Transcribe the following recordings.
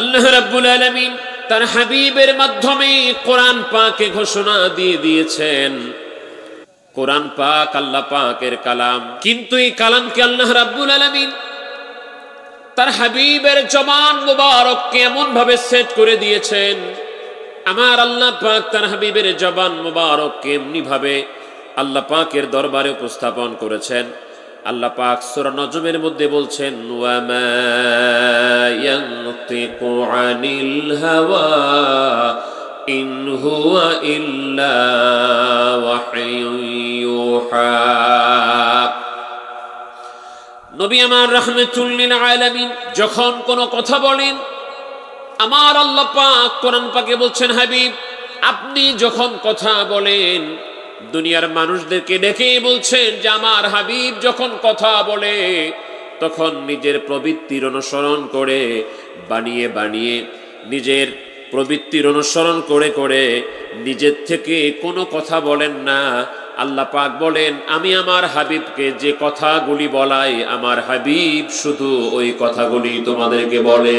আল্লাহ রাব্বুল আলামিন তার হাবিবের মাধ্যমে কোরআন পাকে ঘোষণা দিয়ে দিয়েছেন। কোরআন পাক আল্লাহ পাকের কালাম, কিন্তু এই কালামকে আল্লাহ রাব্বুল আলামিন তার হাবিবের জবান মুবারককে এমন ভাবে সেট করে দিয়েছেন, আমার আল্লাহ পাক তার হাবিবের জবান মুবারককে এমনি ভাবে আল্লাহ পাকের দরবারে উপস্থাপন করেছেন। আল্লাহ পাক সূরা নজমের মধ্যে বলছেন, ওয়া মা ইয়ানতিকু আনিল হাওয়া ইন হুয়া ইল্লা ওয়াহয়ুন ইউহা। নবী আমার রাহমাতুল লিল আলামিন যখন কোনো কথা বলেন, আমার আল্লাহ পাক কোরআন পাকে বলছেন, হাবিব আপনি যখন কথা বলেন দুনিয়ার মানুষদেরকে ডেকে বলছেন যে আমার হাবিব যখন কথা বলে তখন নিজের প্রবৃত্তির অনুসরণ করে বানিয়ে বানিয়ে নিজের প্রবৃত্তির অনুসরণ করে করে নিজের থেকে কোনো কথা বলেন না। আল্লাহ পাক বলেন, আমি আমার হাবিবকে যে কথাগুলি বলাই আমার হাবিব শুধু ওই কথাগুলি তোমাদেরকে বলে।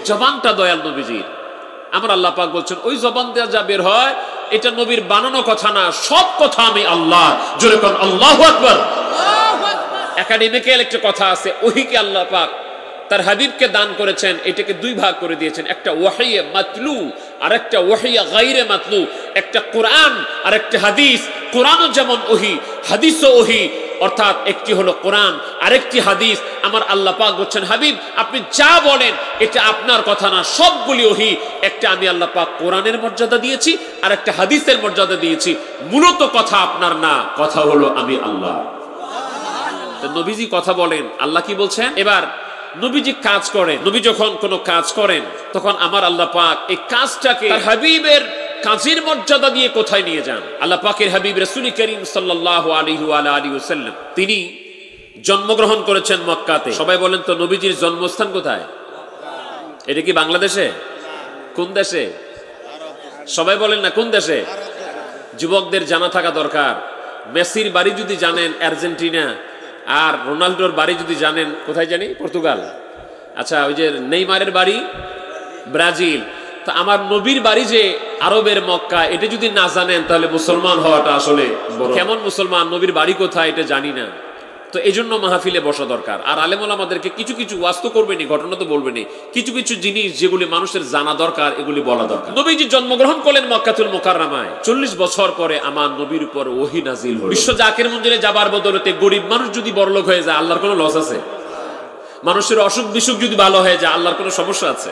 জবানটা দয়াল নবীজির। আমার আল্লাহ পাক বলছেন ওই জবান দিয়ে যা বের হয় এটা নবীর বানানো কথা না, সব কথা আমি আল্লাহ। জোরে কোন আল্লাহু আকবার। একাডেমিক্যাল একটা কথা আছে, ওহিকে আল্লাহ পাক তার হাবিবকে দান করেছেন, এটাকে দুই ভাগ করে দিয়েছেন, একটা ওয়াহিয়ে মাতলু আর একটা ওয়াহিয়ে গায়রে মাতলু। একটা কোরআন আর একটা হাদিস। কোরআনও যেমন ওহি, হাদিসও ওহি, অর্থাৎ একটি হলো কোরআন আরেকটি হাদিস। আমার আল্লাহ পাক বলছেন, হাবিব আপনি যা বলেন এটা আপনার কথা না, সবগুলি ওহি। একটা আমি আল্লাহ পাক কোরআনের মর্যাদা দিয়েছি আর একটা হাদিসের মর্যাদা দিয়েছি। মূলত কথা আপনার না, কথা হলো আমি আল্লাহ। নবীজি কথা বলেন, আল্লাহ কি বলছেন? এবার নবীজি কাজ করেন, নবী যখন কোনো কাজ করেন তখন আমার আল্লাহ পাক এই কাজটাকে তার হাবিবের কাজের মর্যাদা দিয়ে কোথায় নিয়ে যান। আল্লাহ পাকের হাবিব রাসূল করিম সাল্লাল্লাহু আলাইহি ওয়া আলিহি ওয়াসাল্লাম তিনি জন্মগ্রহণ করেছেন মক্কাতে। সবাই বলেন তো নবীজির জন্মস্থান কোথায়? এটা কি বাংলাদেশে? কোন দেশে? সবাই বলেন না কোন দেশে? যুবকদের জানা থাকা দরকার। মেসির বাড়ি যদি জানেন আর্জেন্টিনা, আর রোনাল্ডোর বাড়ি যদি জানেন কোথায় জানি? পর্তুগাল। আচ্ছা, ওই যে নেইমারের বাড়ি ব্রাজিল। তো আমার নবীর বাড়ি যে আরবের মক্কা, এটা যদি না জানেন তাহলে মুসলমান হওয়াটা আসলে কেমন মুসলমান, নবীর বাড়ি কোথায় এটা জানি না। তো এই জন্য মাহফিলে বসা দরকার। আর আলেম ওলামাদেরকে কিছু কিছু ওয়াজ তো করবেনি, ঘটনা তো বলবেনি, কিছু কিছু জিনিস যেগুলি মানুষের জানা দরকার এগুলি বলা দরকার। নবীজি জন্মগ্রহণ করলেন মক্কাতুল মুকাররমায়। 40 বছর পরে আমার নবীর উপর ওহী নাজিল হলো। বিশ্ব জাকির মঞ্জিলে যাবার বদলতে গরিব মানুষ যদি বড়লোক হয়ে যায় আল্লাহর কোনো লস আছে? মানুষের অসুখ বিসুখ যদি ভালো হয়ে যায় আল্লাহর কোনো সমস্যা আছে?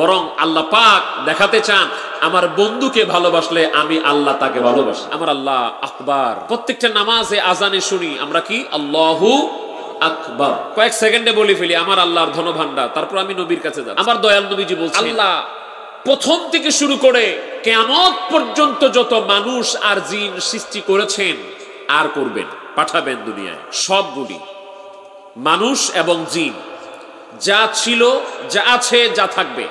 বরং আল্লাহ পাক দেখাতে চান আমার বন্ধুকে ভালোবাসলে আমি আল্লাহ তাকে ভালোবাসি। আমার আল্লাহ আকবার। প্রত্যেকটা নামাজে আজানে শুনি আমরা কি আল্লাহু আকবার। কয়েক সেকেন্ডে বলে ফেলি আমার আল্লাহর ধনভাণ্ডার, তারপর আমি নবীর কাছে যাব। আমার দয়াল নবীজি বলছেন, আল্লাহ প্রথম থেকে শুরু করে কিয়ামত পর্যন্ত যত মানুষ আর জিন সৃষ্টি করেছেন আর করবেন, পাঠাবেন দুনিয়ায়, সবগুলি মানুষ এবং জিন, যা ছিল, যা আছে, যা থাকবে,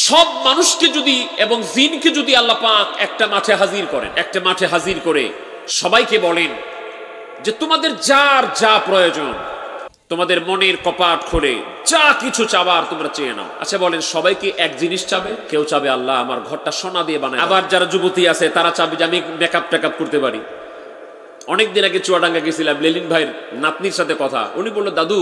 সব মানুষকে যদি এবং জিনকে যদি আল্লাহ পাক একটা মাঠে হাজির করেন, একটা মাঠে হাজির করে সবাইকে বলেন যে তোমাদের যার যা প্রয়োজন, তোমাদের মনের কপাট খুলে যা কিছু চাবার তোমরা চেয়ে নাও। আচ্ছা বলেন সবাইকে এক জিনিস চাবে? কেউ চাবে আল্লাহ আমার ঘরটা সোনা দিয়ে বানায়। আবার যারা যুবতী আছে তারা চাবে যে আমি মেকআপ টেকআপ করতে পারি। অনেকদিন আগে চুয়াডাঙ্গা গেছিলাম, লেলিন ভাইয়ের নাতনির সাথে কথা। উনি বলল, দাদু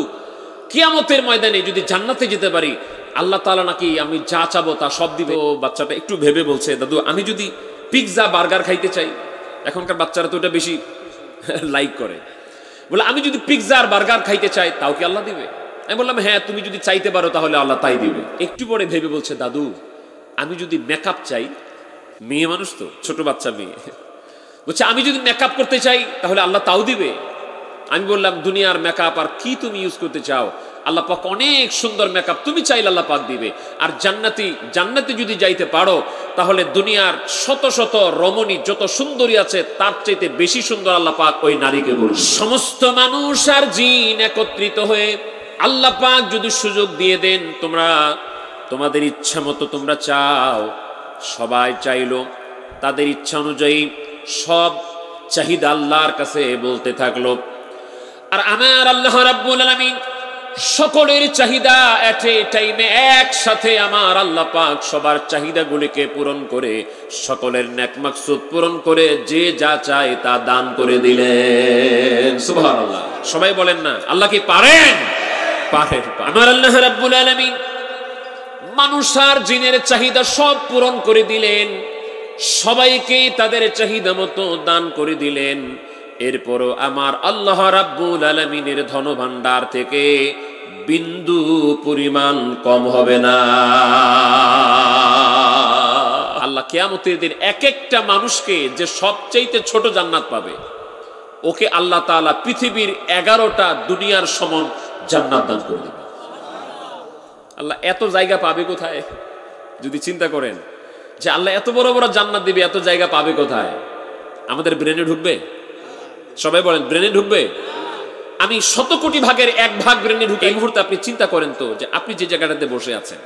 কিয়ামতের ময়দানে যদি জান্নাতে যেতে পারি আল্লাহ তাআলা নাকি আমি যা চাবো তা সব দিবে। ও বাচ্চাটা একটু ভেবে বলছে, দাদু আমি যদি পিৎজা বার্গার খাইতে চাই, এখনকার বাচ্চারা তো এটা বেশি লাইক করে, বলে আমি যদি পিৎজা আর বার্গার খাইতে চাই তাও কি আল্লাহ দিবে? আমি বললাম হ্যাঁ, তুমি যদি চাইতে পারো তাহলে আল্লাহ তাই দিবে। একটু পরে ভেবে বলছে, দাদু আমি যদি মেকআপ চাই, মেয়ে মানুষ তো, ছোট বাচ্চা মেয়ে, বলছে আমি যদি মেকআপ করতে চাই তাহলে আল্লাহ তাও দিবে। আমি বললাম দুনিয়ার মেকআপ আর কি তুমি ইউজ করতে চাও? আল্লাহ পাক অনেক সুন্দর মেকআপ তুমি চাইলে আল্লাহ পাক দিবে। আর জান্নাতে যদি যাইতে পারো তাহলে দুনিয়ার শত শত রমণী যত সুন্দরী আছে তার চাইতে বেশি সুন্দর আল্লাহ পাক ওই নারীকে বলবে। সমস্ত মানুষ আর জিন একত্রিত হয়ে আল্লাহ পাক যদি সুযোগ দিয়ে দেন তোমরা তোমাদের ইচ্ছা মতো তোমরা চাও, সবাই চাইলো তাদের ইচ্ছা অনুযায়ী সব চাহিদা আল্লাহর কাছে বলতে থাকলো। আর আমার আল্লাহ রাব্বুল আলামিন সকলের চাহিদা এট এ টাইমে একসাথে আমার আল্লাহ পাক সবার চাহিদাগুলিকে পূরণ করে সকলের নেক মাকসুদ পূরণ করে যে যা চায় তা দান করে দিলেন। সুবহানাল্লাহ। সবাই বলেন না আল্লাহ কি পারেন? পারেন। আমার আল্লাহ রাব্বুল আলামিন মানুষ আর জিনের চাহিদা সব পূরণ করে দিলেন, সবাইকে তাদের চাহিদা মতো দান করে দিলেন। এরপরও আমার আল্লাহ রাব্বুল আলামিনের ধনভাণ্ডার থেকে বিন্দু পরিমাণ কম হবে না। আল্লাহ কিয়ামতের দিন এক একটা মানুষকে যে সবচাইতে ছোট জান্নাত পাবে, ওকে আল্লাহ তাআলা পৃথিবীর 11টা দুনিয়ার সমান জান্নাত দান করে দেবে। আল্লাহ এত জায়গা পাবে কোথায়? যদি চিন্তা করেন যে আল্লাহ এত বড় বড় জান্নাত দিবে, এত জায়গা পাবে কোথায়? আমাদের ব্রেনে ঢুকবে? সবাই বলেন ব্রেনে ঢুকবে? আমি 100 কোটি ভাগের 1 ভাগ ব্রেনে ঢুকে। এই মুহূর্তে আপনি চিন্তা করেন তো যে আপনি যে জায়গাটাতে বসে আছেন,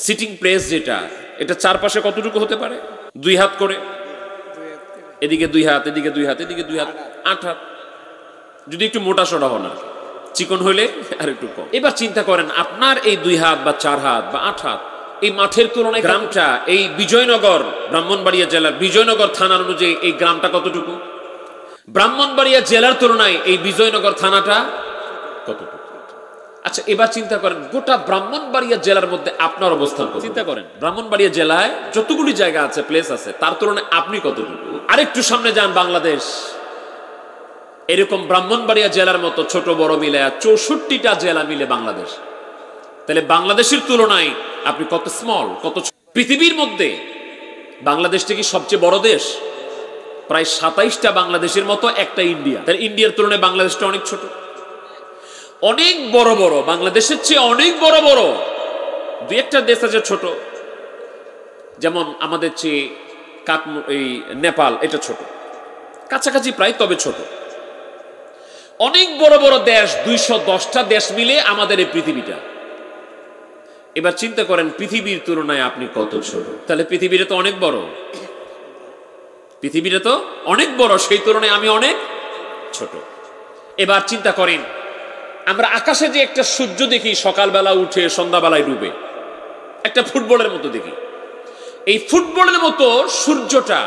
সিটিং প্লেস যেটা, এটা চারপাশে কতটুকু হতে পারে? 2 হাত করে, এদিকে 2 হাত, এদিকে 2 হাত, এদিকে 2 হাত, 8 হাত। যদি একটু মোটা সোটা হন, আর চিকন হইলে আর একটু কম। এবার চিন্তা করেন আপনার এই 2 হাত বা 4 হাত বা 8 হাত এই মাঠের তুলনায় গ্রামটা, এই বিজয়নগর ব্রাহ্মণবাড়িয়া জেলার বিজয়নগর থানার অনুযায়ী এই গ্রামটা কতটুকু? ব্রাহ্মণবাড়িয়া জেলার তুলনায় এই বিজয়নগর থানাটা কতটুকু? আচ্ছা এবার চিন্তা করেন গোটা ব্রাহ্মণবাড়িয়া জেলার মধ্যে আপনার অবস্থান। চিন্তা করেন ব্রাহ্মণবাড়িয়া জেলায় যতগুলি জায়গা আছে, প্লেস আছে, তার তুলনায় আপনি কতটুকু? আরেকটু সামনে যান বাংলাদেশ, এরকম ব্রাহ্মণবাড়িয়া জেলার মতো ছোট বড় মিলে 64টা জেলা মিলে বাংলাদেশ। তাহলে বাংলাদেশের তুলনায় আপনি কত স্মল, কত। পৃথিবীর মধ্যে বাংলাদেশটা কি সবচেয়ে বড় দেশ? প্রায় 27টা বাংলাদেশের মতো একটা ইন্ডিয়া। তাহলে ইন্ডিয়ার তুলনায় বাংলাদেশটা অনেক ছোট। অনেক বড় বড়, বাংলাদেশের চেয়ে অনেক বড় বড় 2-1টা দেশ আছে ছোট, যেমন আমাদের চেয়ে এই নেপাল, এটা ছোট, কাছাকাছি প্রায়, তবে ছোট। অনেক বড় বড় দেশ, 210টা দেশ মিলে আমাদের এই পৃথিবীটা। এবার চিন্তা করেন পৃথিবীর তুলনায় আপনি কত ছোট। তাহলে পৃথিবীটা তো অনেক বড়, পৃথিবীটা তো অনেক বড়, সেই তুলনায় আমি অনেক ছোট। এবার চিন্তা করেন আমরা আকাশে যে একটা সূর্য দেখি, সকালবেলা উঠে সন্ধ্যাবেলায় ডুবে, একটা ফুটবলের মতো দেখি। এই ফুটবলের মতো সূর্যটা,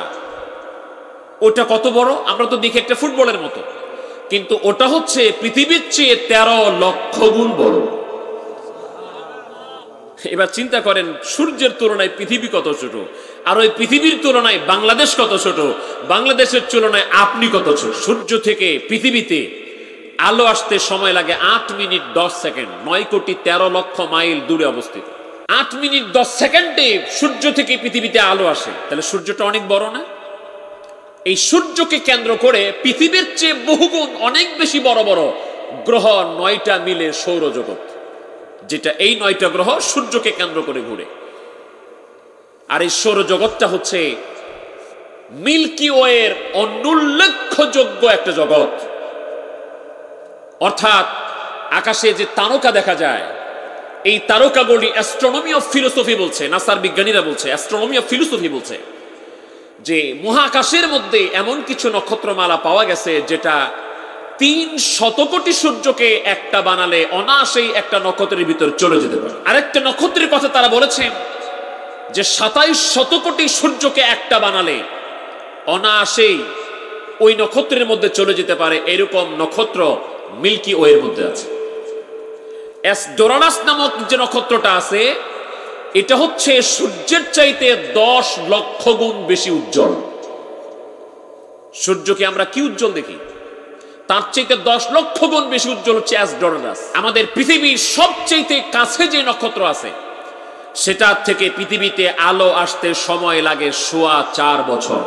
ওটা কত বড়? আমরা তো দেখি একটা ফুটবলের মতো, কিন্তু ওটা হচ্ছে পৃথিবীর চেয়ে 13 লক্ষ গুণ বড়। এবার চিন্তা করেন সূর্যের তুলনায় পৃথিবী কত ছোট, আর ওই পৃথিবীর তুলনায় বাংলাদেশ কত ছোট, বাংলাদেশের তুলনায় আপনি কত ছোট। সূর্য থেকে পৃথিবীতে আলো আসতে সময় লাগে 8 মিনিট 10 সেকেন্ড, 9 কোটি 13 লক্ষ মাইল দূরে অবস্থিত। 8 মিনিট 10 সেকেন্ডে সূর্য থেকে পৃথিবীতে আলো আসে। তাহলে সূর্যটা অনেক বড় না? এই সূর্যকে কেন্দ্র করে পৃথিবীর চেয়ে বহুগুণ অনেক বেশি বড় বড় গ্রহ 9টা মিলে সৌরজগৎ, যেটা এই 9টা গ্রহ সূর্যকে কেন্দ্র করে ঘুরে। আর এই সৌরজগৎটা হচ্ছে মিল্কি ওয়ের অনুল্লেখযোগ্য একটা জগৎ। অর্থাৎ আকাশে যে তারকা দেখা যায়, এই তারকাগুলি অ্যাস্ট্রোনমি অফ ফিলোসফি বলছে, নাসার বিজ্ঞানীরা বলছে, অ্যাস্ট্রোনমি অফ ফিলোসফি বলছে যে মহাকাশের মধ্যে এমন কিছু নক্ষত্রমালা পাওয়া গেছে যেটা 300 কোটি সূর্যকে একটা বানালে অনায়াসেই একটা নক্ষত্রের ভিতর চলে যেতে পারে। আরেকটা নক্ষত্রের কথা তারা বলেছেন যে 2700 কোটি সূর্যকে একটা বানালে অনায়াসেই ওই নক্ষত্রের মধ্যে চলে যেতে পারে। এরকম নক্ষত্র মিল্কি ওয়ের মধ্যে আছে। ডোরানাস নামক যে নক্ষত্রটা আছে, এটা হচ্ছে সূর্যের চাইতে 10 লক্ষ গুণ বেশি উজ্জ্বল। সূর্যকে আমরা কি উজ্জ্বল দেখি, তার চাইতে 10 লক্ষ গুণ বেশি উজ্জ্বল হচ্ছে ডোরানাস। আমাদের পৃথিবীর সবচাইতে কাছে যে নক্ষত্র আছে, সেটা থেকে পৃথিবীতে আলো আসতে সময় লাগে 4.25 বছর।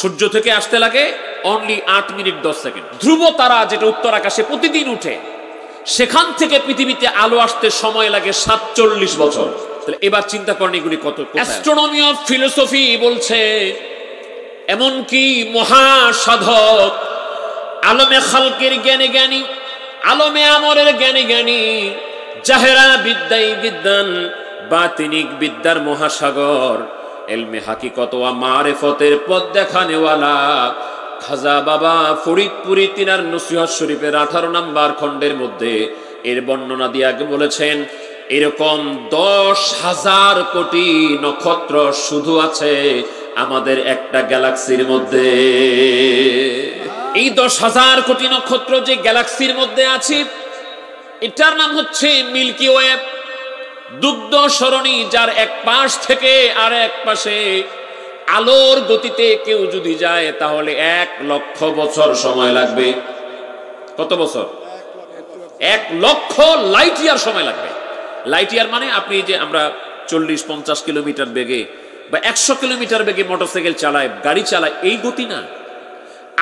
সূর্য থেকে আসতে লাগে অনলি 8 মিনিট 10 সেকেন্ড। ধ্রুব তারা যেটা উত্তর আকাশে প্রতিদিন উঠে, সেখান থেকে পৃথিবীতে আলো আসতে সময় লাগে 47 বছর। তাহলে এবার চিন্তা করেন এগুলি কত। অ্যাস্ট্রোনমি অফ ফিলোসফি বলছে এমনকি মহাসাধক, আলমে খালকের জ্ঞানী জ্ঞানী, আলমে আমরের জ্ঞানী জ্ঞানী, জাহেরা বিদ্যাই বিদ্যান, বাতিনিক বিদ্যার মহাসাগর, এলমে হাকিকত ওয়া মারিফতের পথ দেখানেওয়ালা খাজা বাবা ফরিদপুরি তিনার নসিহত শরীফের 18 নম্বর খণ্ডের মধ্যে এর বর্ণনা দিয়ে আগে বলেছেন এরকম 10,000 কোটি নক্ষত্র শুধু আছে আমাদের একটা গ্যালাক্সির মধ্যে। এই 10,000 কোটি নক্ষত্র যে গ্যালাক্সির মধ্যে আছে এটার নাম হচ্ছে মিল্কি ওয়ে, দুগ্ধ সরণি, যার এক পাশ থেকে আর এক পাশে আলোর গতিতে কেউ যদি যায় তাহলে 1,00,000 বছর সময় লাগবে। কত বছর? 1,00,000 লাইট ইয়ার সময় লাগবে। লাইট ইয়ার মানে আপনি যে আমরা 40-50 কিলোমিটার বেগে বা 100 কিলোমিটার বেগে মোটরসাইকেল চালায়, গাড়ি চালায়, এই গতি না।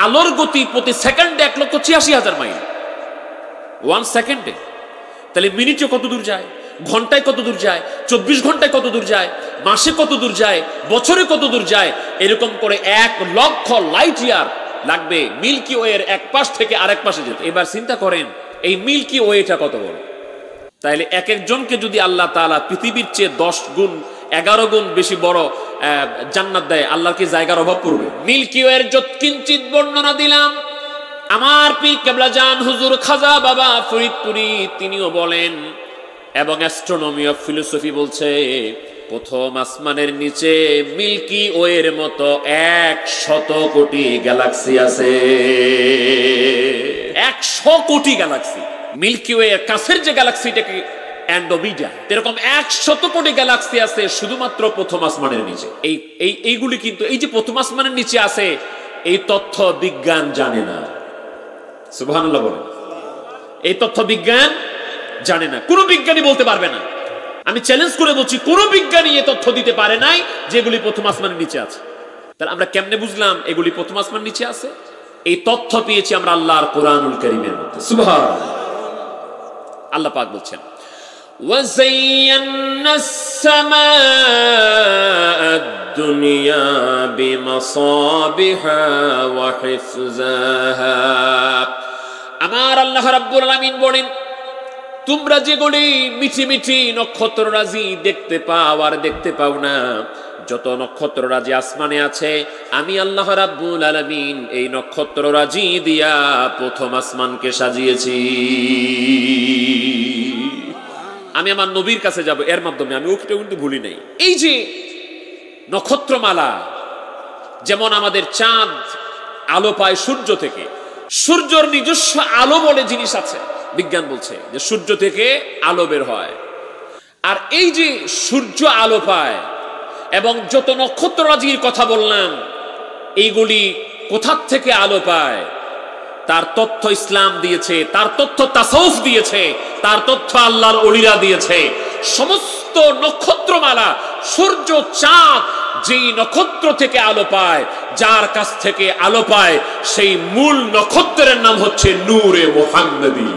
আলোর গতি প্রতি সেকেন্ডে 1,86,000 মাইল, 1 সেকেন্ডে। তাহলে মিনিটে কত দূর যায়, ঘন্টায় কত দূর যায়, 24 ঘন্টায় কত দূর যায়, মাসে কত দূর যায়, বছরে কত দূর যায়, এরকম করে 1,00,000 লাইট ইয়ার লাগবে মিল্কি ওয়ের এক পাশ থেকে আরেক পাশে যেতে। এবার চিন্তা করেন এই মিল্কি ওয়েটা কত বড়। তাইলে এক একজনকে যদি আল্লাহ তাআলা পৃথিবীর চেয়ে 10 গুণ 11 গুণ বেশি বড় জান্নাত দেয়, আল্লাহর কি জায়গার অভাব পড়বে? মিল্কি ওয়ের যৎকিঞ্চিত বর্ণনা দিলাম। আমার পীর কেবলা জান হুজুর খাজা বাবা ফরিদপুরি তিনিও বলেন, এবং অ্যাস্ট্রোনমি অফ ফিলোসফি বলছে প্রথম আসমানের নিচে মিল্কি ওয়ের মতো 100 কোটি গ্যালাক্সি আছে। 100 কোটি গ্যালাক্সি। মিল্কি ওয়ে এর কাছের যে গ্যালাক্সিটাকে অ্যান্ড্রোমিডা, এরকম 100 কোটি গ্যালাক্সি আছে শুধুমাত্র প্রথম আসমানের নিচে। এইগুলি কিন্তু এই যে প্রথম আসমানের নিচে আছে এই তথ্য বিজ্ঞান জানে না। সুবহানাল্লাহ বলেন। এই তথ্য বিজ্ঞান জানে না, কোন বিজ্ঞানী বলতে পারবে না। আমি চ্যালেঞ্জ করে বলছি কোন বিজ্ঞানী এই তথ্য দিতে পারে নাই যেগুলি প্রথম আসমানের নিচে আছে। তাহলে আমরা কেমনে বুঝলাম এগুলি প্রথম আসমানের নিচে আছে? এই তথ্য পেয়েছি আমরা আল্লাহর কোরআনুল কারীমের মধ্যে। সুবহানাল্লাহ। আল্লাহ পাক বলছেন وَزَيَّنَّا السَّمَاءَ الدُّنْيَا بِمَصَابِيحَ وَحِفْظَهَا। আমার আল্লাহ রাব্বুল আলামিন বলেন তোমরা যেগুলি মিঠি মিঠি নক্ষত্ররাজি দেখতে পাও আর দেখতে পাও না, যত নক্ষত্ররাজি আসমানে আছে আমি আল্লাহ রাব্বুল আলামিন এই নক্ষত্ররাজি দিয়া প্রথম আসমানকে সাজিয়েছি। আমি আমার নবীর কাছে যাব, এর মাধ্যমে আমি ওটা কিন্তু ভুলি নাই। এই যে নক্ষত্রমালা, যেমন আমাদের চাঁদ আলো পায় সূর্য থেকে, সূর্যর নিজস্ব আলো বলে জিনিস আছে। বিজ্ঞান বলছে যে সূর্য থেকে আলো বের হয়। আর এই যে সূর্য আলো পায় এবং যত নক্ষত্ররাজির কথা বললাম এইগুলি কোথা থেকে আলো পায় তার তথ্য ইসলাম দিয়েছে, তার তথ্য তাসাউফ দিয়েছে, তার তথ্য আল্লাহর ওলিরা দিয়েছে। সমস্ত নক্ষত্রমালা, সূর্য, চাঁদ যেই নক্ষত্র থেকে আলো পায়, যার কাছ থেকে আলো পায় সেই মূল নক্ষত্রের নাম হচ্ছে নূরে মুহাম্মদী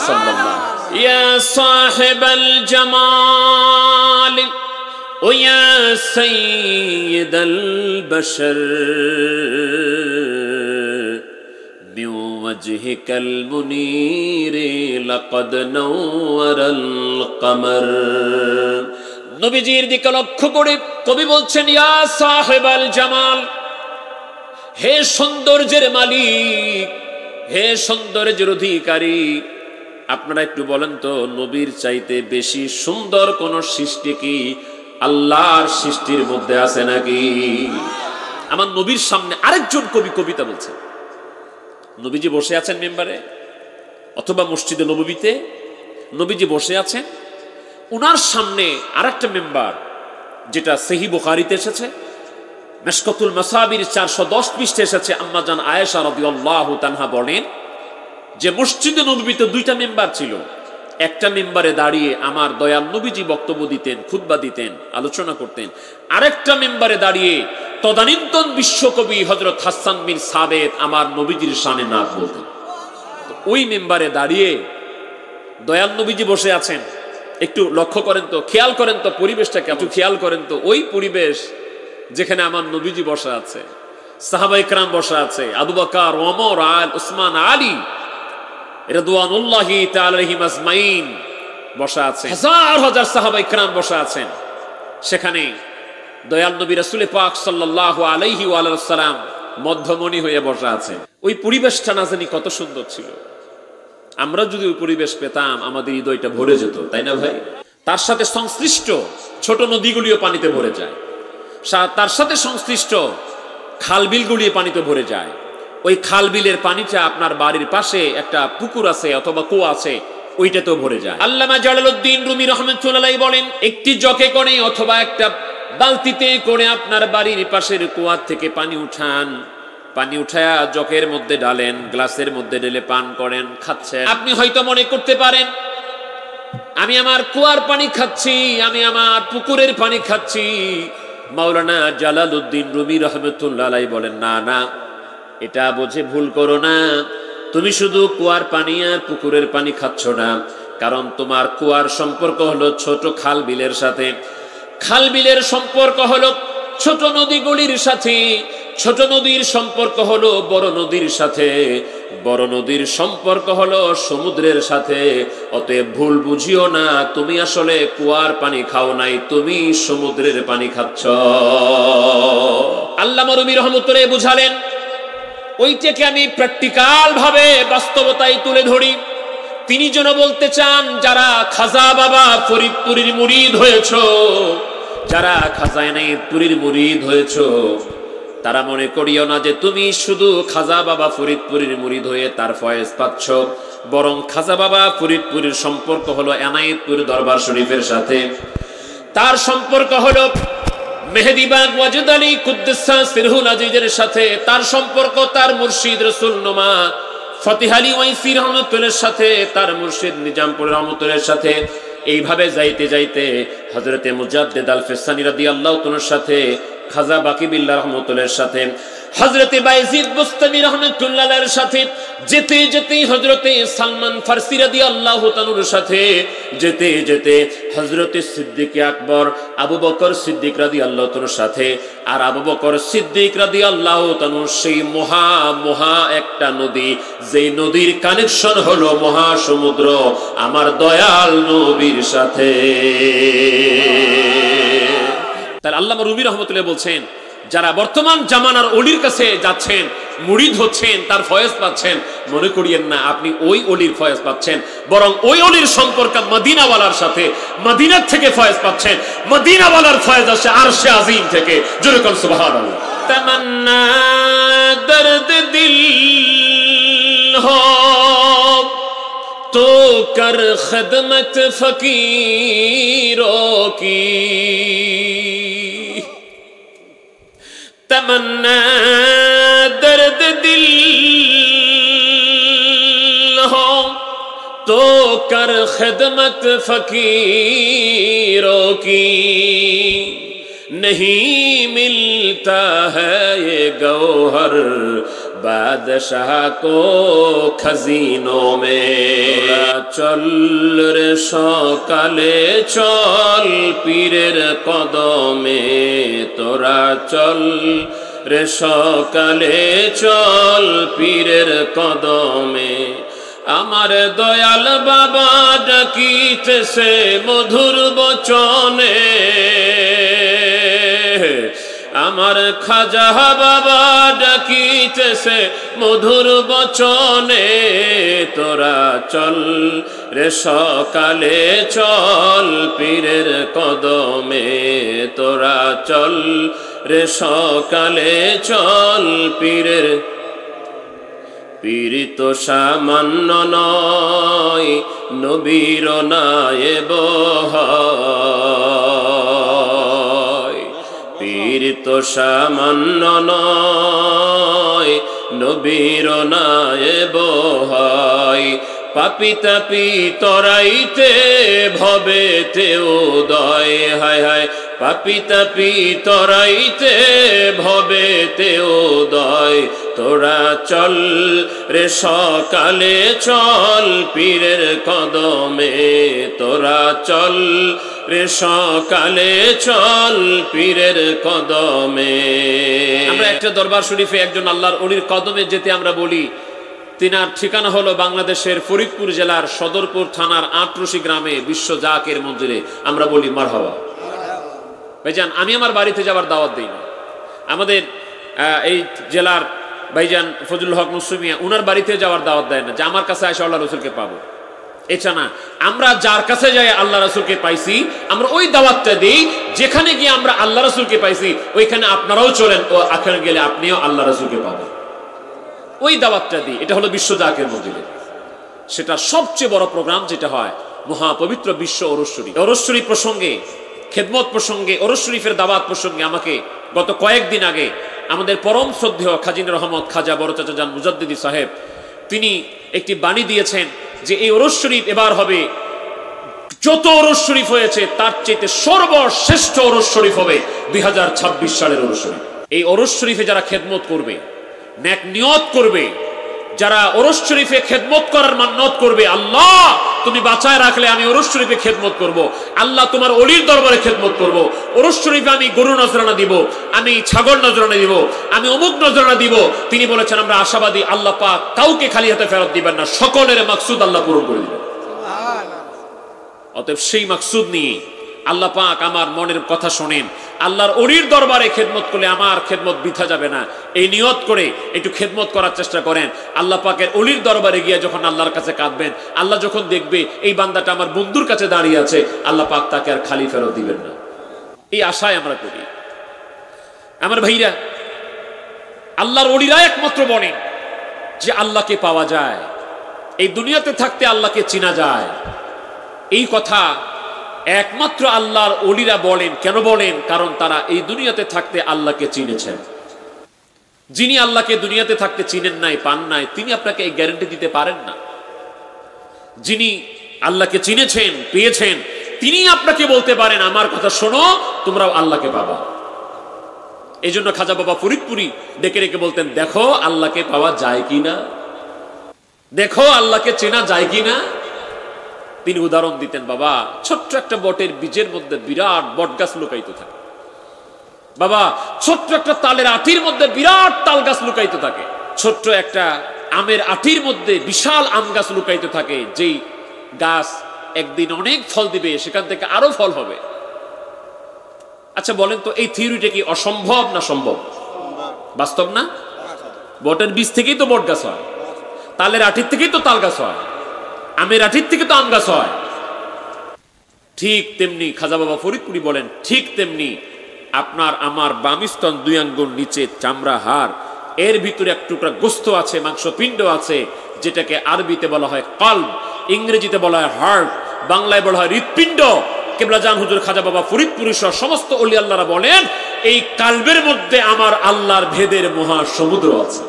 সাল্লাল্লাহু। ইয়া সাহিবাল জামাল ও ইয়া সাইয়্যিদাল বাশর বিওয়াজহিকাল মুনীর লাকাদ নাওয়ারাল কমর। নবীজির দিকে লক্ষ্য করে কবি বলছেন ইয়া সাহিবাল জামাল, হে সৌন্দর্যের মালিক, হে সৌন্দর্যের অধিকারী। আপনারা একটু বলেন তো নবীর চাইতে বেশি সুন্দর কোন সৃষ্টি কি আল্লাহর সৃষ্টির মধ্যে আছে নাকি? আমার নবীর সামনে আরেকজন কবি কবিতা বলছে। নবীজি বসে আছেন মেম্বারে অথবা মসজিদে নববীতে, নবীজি বসে আছেন, উনার সামনে আরেকটা মেম্বার যেটা সহিহ বুখারীতে এসেছে, মিশকাতুল মাসাবির 410 পৃষ্ঠাে এসেছে। আম্মা জান আয়েশা রাদিয়াল্লাহু তাআলা বলেন যে মসজিদে নববীতে 2টা মেম্বার ছিল। একটা মেম্বারে দাঁড়িয়ে আমার দয়াল নবীজি বক্তব্য দিতেন, খুতবা দিতেন, আলোচনা করতেন। আরেকটা মেম্বারে দাঁড়িয়ে তদানীন্তন বিশ্বকবি হযরত হাসান বিন সাবেত আমার নবীজির শানে নাত বলতেন। ওই মেম্বারে দাঁড়িয়ে দয়াল নবীজি বসে আছেন। একটু লক্ষ্য করেন তো, খেয়াল করেন তো পরিবেশটা কেমন, খেয়াল করেন তো ওই পরিবেশ যেখানে আমার নবীজি বসা আছে, সাহাবায়ে কেরাম বসা আছে, আবু বকর, ওমর, উসমান, আলী রাদিয়াল্লাহু তাআলা আলাইহিম আজমাইন বসা আছে, হাজার হাজার সাহাবায়ে কেরাম বসা আছেন। সেখানে দয়াল নবী রাসূল পাক সাল্লাল্লাহু আলাইহি ওয়া আলিহি ওয়াসাল্লাম মধ্যমণি হয়ে বসা আছেন। ওই পরিবেশটা না জানি কত সুন্দর ছিল। আমরা যদি ওই পরিবেশ পেতাম আমাদের হৃদয়টা ভরে যেত, তাই না ভাই? তার সাথে সংশ্লিষ্ট ছোট নদীগুলিও পানিতে ভরে যায়, তার সাথে সংশ্লিষ্ট খালবিলগুলি পানিতে ভরে যায়। ওই খালবিলের পানিটা আপনার বাড়ির পাশে একটা পুকুর আছে অথবা কুয়া আছে, ওইটাতেও ভরে যায়। আল্লামা জালালউদ্দিন রুমি রাহমাতুল্লাহ বলেন, একটি জকে করে অথবা একটা বালতিতে করে আপনার বাড়ির পাশের কুয়া থেকে পানি উঠান, পানি উঠায়া জকের মধ্যে ঢালেন, গ্লাসের মধ্যে ঢেলে পান করেন, খাচ্ছেন। আপনি হয়তো মনে করতে পারেন আমি আমার কুয়ার পানি খাচ্ছি, আমি আমার পুকুরের পানি খাচ্ছি। মাওলানা জালালউদ্দিন রুমি রাহমাতুল্লাহ বলেন, না না, এটা বুঝে ভুল করো না। তুমি শুধু কুয়ার পানি আর পুকুরের পানি খাচ্ছ না, কারণ তোমার কুয়ার সম্পর্ক হলো ছোট খাল বিলের সাথে, খাল বিলের সম্পর্ক হলো ছোট নদীগুলির সাথে, ছোট নদীর সম্পর্ক হলো বড় নদীর সাথে, বড় নদীর সম্পর্ক হলো সমুদ্রের সাথে। অতএব ভুল বুঝিও না, তুমি আসলে কুয়ার পানি খাও নাই, তুমি সমুদ্রের পানি খাচ্ছ। আল্লামা রুমি রহমতুল্লাহ বুঝালেন, ওইটাকে আমি প্র্যাকটিক্যাল ভাবে বাস্তবতায় তুলে ধরি। তিনি যেন বলতে চান, যারা খাজা বাবা ফরিদপুরীর মুরিদ হয়েছো, যারা খাজাইনাতুরীর মুরিদ হয়েছো, তারা মনে করিও না যে তুমি শুধু খাজা বাবা ফরিদপুরীর মুরিদ হয়ে তার ফয়েজ পাচ্ছ, বরং খাজা বাবা ফরিদপুরীর সম্পর্ক হলো এনায়েতপুর দরবার শরীফের সাথে, তার সম্পর্ক হলো মেহেদিবাগ ওয়াজেদ আলী কুদ্দুসা সিরহুল আজিজের সাথে, তার সম্পর্ক তার মুর্শিদ রাসূল নোমা ফতিহ আলী ওয়াইসি রহমাতুল্লাহর সাথে, তার মুর্শিদ নিজামপুর রহমাতুল্লাহর সাথে। এইভাবে যাইতে যাইতে হযরতে মুজাদ্দিদ আল ফিসানি রাদিয়াল্লাহু তাআলার সাথে, খাজা বাকি বিল্লাহ রহমাতুল্লাহর সাথে, হযরতে বাইজিদ বুস্তামি রহমাতুল্লাহর সাথে, যেতে যেতে হযরতে সালমান ফারসি রাদিয়াল্লাহু তাআলার সাথে, যেতে যেতে হযরতে সিদ্দিক আকবর আবু বকর সিদ্দিক রাদিয়াল্লাহু তাআলার সাথে। আর আবু বকর সিদ্দিক রাদিয়াল্লাহু তাআলা সেই মহা একটা নদী, যেই নদীর কানেকশন হলো মহাসমুদ্র, আমার দয়াল নবীর সাথে। তাহলে আল্লামা রুমি রহমতুল্লাহ বলছেন, যারা বর্তমান জামানার ওলির কাছে যাচ্ছেন, মুরিদ হচ্ছেন, তার ফয়েজ পাচ্ছেন, মনে করিয়েন না আপনি ওই ওলির ফয়েজ পাচ্ছেন, বরং ওই ওলির সম্পর্ক মদিনাওয়ালার সাথে, মদিনার থেকে ফয়েজ পাচ্ছেন। মদিনাওয়ালার ফয়েজ আসে আরশে আজিম থেকে। জোরে কোন সুবহানাল্লাহ। তামান্না দর্দ দিল হো तो कर खदमत फकीरों की, तमन्ना दर्द दिल हो तो कर खदमत फकीरों की, नहीं मिलता है ये गौहर बादशाह को खजीनों में। चल रे सकाले चल पीरेर कदमे, तोरा चल रे सकाले चल पीरेर कदमे। আমার দয়াল বাবা ডাকিতেছে মধুর বচনে, আমার খাজা বাবা ডাকিতেছে মধুর বচনে। তোরা চল রে সকালে চল পীরের কদমে, তোরা চল রে সকালে চল পীরের। পীর তো সামান্য নয়, নবীর নায়েব হয়। পীর তো সামান্য নয়, নবীর নায়েব হয়। পাপি তাপি তরাইতে ভবেতে উদয়, হায় হায় পাপি তাপি তরাইতে ভবেতে উদয়। তোরা চল রে সকালে চল পীরের কদমে, তোরা চল রে সকালে চল পীরের কদমে। আমরা একটা দরবার শরীফে একজন আল্লাহর ওলির কদমে যেতে আমরা বলি, তিনার ঠিকানা হলো বাংলাদেশের ফরিদপুর জেলার সদরপুর থানার আটরশি গ্রামে বিশ্ব জাকের মন্দিরে। আমরা বলি মারহাবা। ভাইজান, আমি আমার বাড়িতে যাবার দাওয়াত দিই না। আমাদের এই জেলার ভাইজান ফজলুল হক মুসলিমিয়া উনার বাড়িতে যাওয়ার দাওয়াত দেয় না যে আমার কাছে আসে আল্লাহ রসুলকে পাবো। এটা না, আমরা যার কাছে যাই আল্লাহ রসুলকে পাইছি আমরা ওই দাওয়াতটা দিই, যেখানে গিয়ে আমরা আল্লাহ রসুলকে পাইছি ওইখানে আপনারাও চলেন, ও আখের গেলে আপনিও আল্লাহ রসুলকে পাবেন, ওই দাওয়াতটা দিই। এটা হলো বিশ্ব জাকের মজলিস। সেটা সবচেয়ে বড় প্রোগ্রাম যেটা হয় মহাপবিত্র বিশ্ব ওরস শরীফ। ওরস শরীফ প্রসঙ্গে, খেদমত প্রসঙ্গে, ওরস শরীফের দাওয়াত প্রসঙ্গে আমাকে গত কয়েকদিন আগে আমাদের পরম শ্রদ্ধেয় খাজিন রহমত খাজা বড় চাচা জান মুজাদ্দিদি সাহেব তিনি একটি বাণী দিয়েছেন যে এই ওরস শরীফ এবার হবে যত ওরস শরীফ হয়েছে তার চাইতে সর্বশ্রেষ্ঠ ওরস শরীফ হবে 2026 সালের ওরস শরীফ। এই ওরস শরীফে যারা খেদমত করবে, নেক নিয়ত করবে, যারা ওরস শরীফে খেদমত করার মান্নত করবে, আল্লাহ তুমি বাঁচায় রাখলে আমি ওরস শরীফে খেদমত করব, আল্লাহ তোমার অলির দরবারে খেদমত করব, ওরস শরীফে আমি গরু নজরানা দিব, আমি ছাগল নজরানা দিব, আমি অমুক নজরানা দিব। তিনি বলেছেন আমরা আশাবাদী আল্লাহ পাক কাউকে খালি হাতে ফেরত দিবেন না, সকলের মাকসুদ আল্লাহ পূরণ করে দিবেন। অতএব সেই মাকসুদ নিয়ে আল্লাহ পাক আমার মনের কথা শোনেন, আল্লাহর অলির দরবারে খেদমত করলে আমার খেদমত বৃথা যাবে না, এই নিয়ত করে একটু খেদমত করার চেষ্টা করেন। আল্লাহ পাকের অলির দরবারে গিয়ে যখন আল্লাহর কাছে কাঁদবেন, আল্লাহ যখন দেখবে এই বান্দাটা আমার বন্ধুর কাছে দাঁড়িয়ে আছে, আল্লাহ পাক তাকে আর খালি ফেরত দিবেন না, এই আশায় আমরা করি। আমার ভাইরা, আল্লাহর অলিরা একমাত্র বলেন যে আল্লাহকে পাওয়া যায়, এই দুনিয়াতে থাকতে আল্লাহকে চেনা যায়। এই কথা একমাত্র আল্লাহর ওলিরা বলেন। কেন বলেন? কারণ তারা এই দুনিয়াতে থাকতে আল্লাহকে চিনেছেন। যিনি আল্লাহকে দুনিয়াতে থাকতে চিনেন নাই, পান নাই, তিনি আপনাকে এই গ্যারান্টি দিতে পারেন না। যিনি আল্লাহকে চিনেছেন, পেয়েছেন, তিনি আপনাকে বলতে পারেন আমার কথা শোনো, তোমরাও আল্লাহকে পাবা। এই জন্য খাজা বাবা ফরিদপুরি ডেকে রেখে বলতেন, দেখো আল্লাহকে পাওয়া যায় কিনা, দেখো আল্লাহকে চেনা যায় কিনা। তিনি উদাহরণ দিতেন, বাবা ছোট্ট একটা বটের বীজের মধ্যে বিরাট বট গাছ লুকায়িত থাকে, বাবা ছোট্ট একটা তালের আঠির মধ্যে বিরাট তাল গাছ লুকায়িত থাকে, ছোট্ট একটা আমের আঠির মধ্যে বিশাল আম গাছ লুকায়িত থাকে, যেই গাছ একদিন অনেক ফল দিবে, সেখান থেকে আরো ফল হবে। আচ্ছা বলেন তো, এই থিওরিটা কি অসম্ভব না সম্ভব? বাস্তব না? বটের বীজ থেকেই তো বট গাছ হয়, তালের আঠির থেকেই তো তাল গাছ হয়, আমের আঠির থেকে তো আম গাছ হয়। ঠিক তেমনি খাজা বাবা ফরিদপুরি বলেন, ঠিক তেমনি আপনার আমার বামিস্তন 2 আঙ্গুল নিচে চামড়া হাড়, এর ভিতরে এক টুকরা গোস্ত আছে, মাংসপিণ্ড আছে, যেটাকে আরবিতে বলা হয় কলব, ইংরেজিতে বলা হয় হার্ট, বাংলায় বলা হয় হৃৎপিণ্ড। কেবলা জান হুজুর খাজা বাবা ফরিদপুরি সহ সমস্ত ওলি আল্লাহরা বলেন এই কালবের মধ্যে আমার আল্লাহর ভেদের মহা সমুদ্র আছে,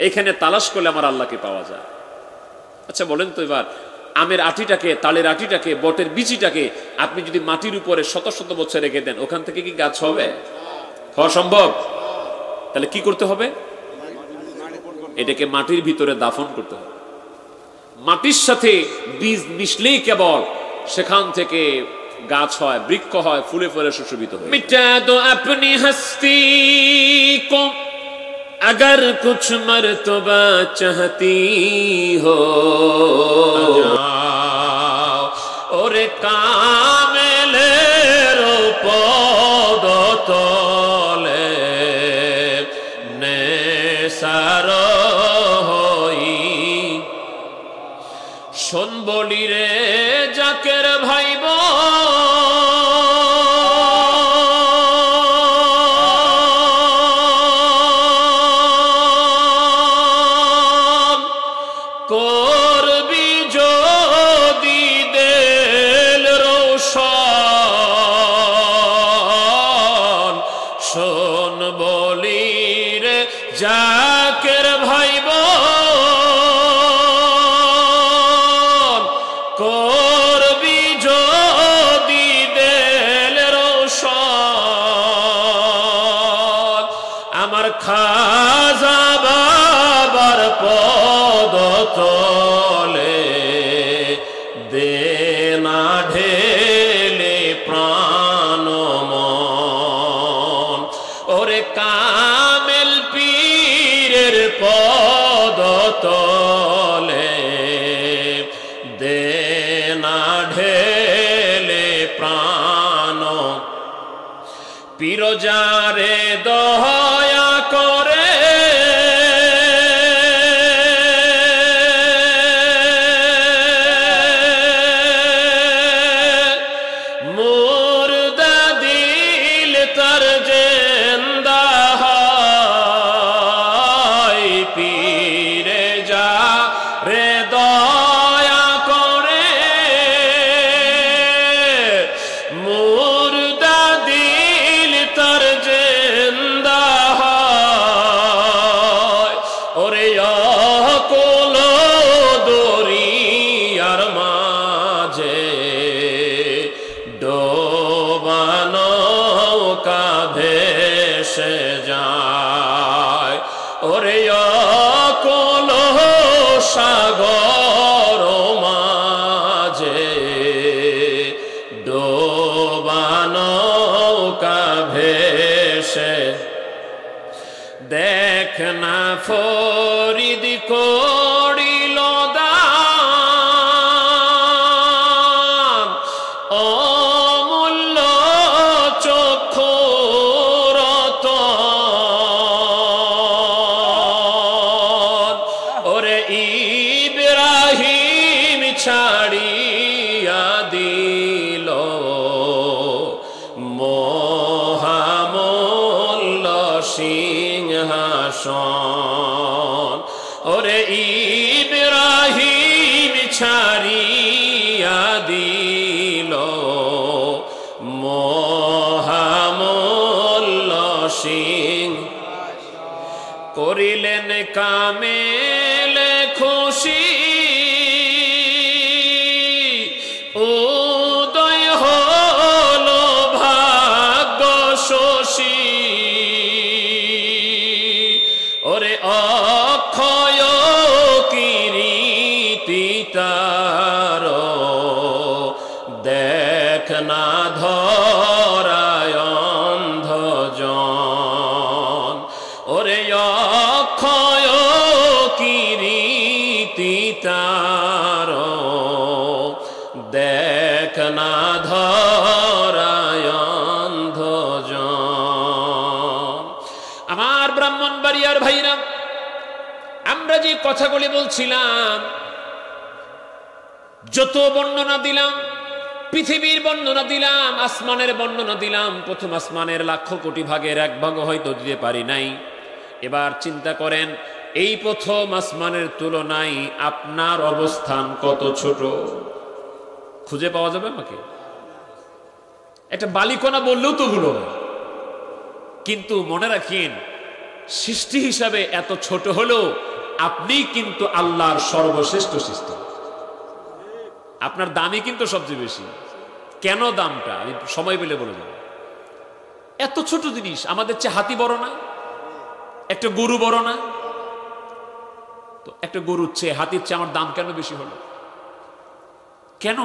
এখানে তালাশ করলে আমার আল্লাহকে পাওয়া যায়। আচ্ছা বলেন তো, এবার আমের আটিটাকে, তালের আটিটাকে, বটের বিচিটাকে আপনি যদি মাটির উপরে শত শত বছর রেখে দেন, ওখান থেকে কি গাছ হবে? হওয়া সম্ভব? তাহলে কি করতে হবে? এটাকে মাটির ভিতরে দাফন করতে হবে। মাটির সাথে বীজ মিশলেই কেবল সেখান থেকে গাছ হয়, বৃক্ষ হয়, ফুলে ফলে সুশোভিত হয়। মিটা দো আপনি হস্তি কো अगर कुछ मर्तबा चाहती हो, और कामेले रो पद तले ने सार हई শোন বলি রে জাকের ভাইব, করবি যদি দেল রোশন, শোন বলি রে জাকের ভাইব, করবি যদি দেল রোশন, আমার খাজা বাবার পদ তলে দে না ঢেলে প্রাণ মন, ওরে কামেল পীরের পদ তলে দে না ঢেলে প্রাণ, পীর যারে দয়া করে ভেসে যায়। ওরে অকল সাগর মাঝে ডোবানো নৌকা ভেসে, দেখ না ফরিদ করিল দান, অমূল্য চক্ষু রতন। ওরে ইব্রাহিম ছাড়িয়া দিল মহামূল্য সিংহাসন। ওরে ইব্রাহিম ছাড়িয়া দিল মহামূল্য সিংহাসন। করিলেন কামেলে খুশি, উদয় হল ভাগ্য শশী। ওরে অক্ষয় কিরীটি তার, দেখ না ধরায় অন্ধজন। ওরে অক্ষয় কিরীটি তার, দেখ না ধরায় অন্ধজন। আমার ব্রাহ্মণবাড়িয়ার ভাইরা, আমরা যে কথাগুলি বলছিলাম, যত বর্ণনা দিলাম, পৃথিবীর বর্ণনা দিলাম, আসমানের বর্ণনা দিলাম, প্রথম আসমানের লাখ কোটি ভাগের এক ভাগ হয়তো দিতে পারি নাই। এবার চিন্তা করেন, এই প্রথম আসমানের তুলনায় আপনার অবস্থান কত ছোট। খুঁজে পাওয়া যাবে আমাকে? একটা বালিকণা বললেও তো ভুল হবে। কিন্তু মনে রাখেন, সৃষ্টি হিসাবে এত ছোট হলেও আপনি কিন্তু আল্লাহর সর্বশ্রেষ্ঠ সৃষ্টি। আপনার দামই কিন্তু সবচেয়ে বেশি। কেন দামটা আমি সময় পেলে বলে যাব। এত ছোট জিনিস, আমাদের চেয়ে হাতি বড় না, একটা গরু বড় না, তো একটা গরুর চেয়ে হাতির চেয়ে আমার দাম কেন বেশি হলো? কেন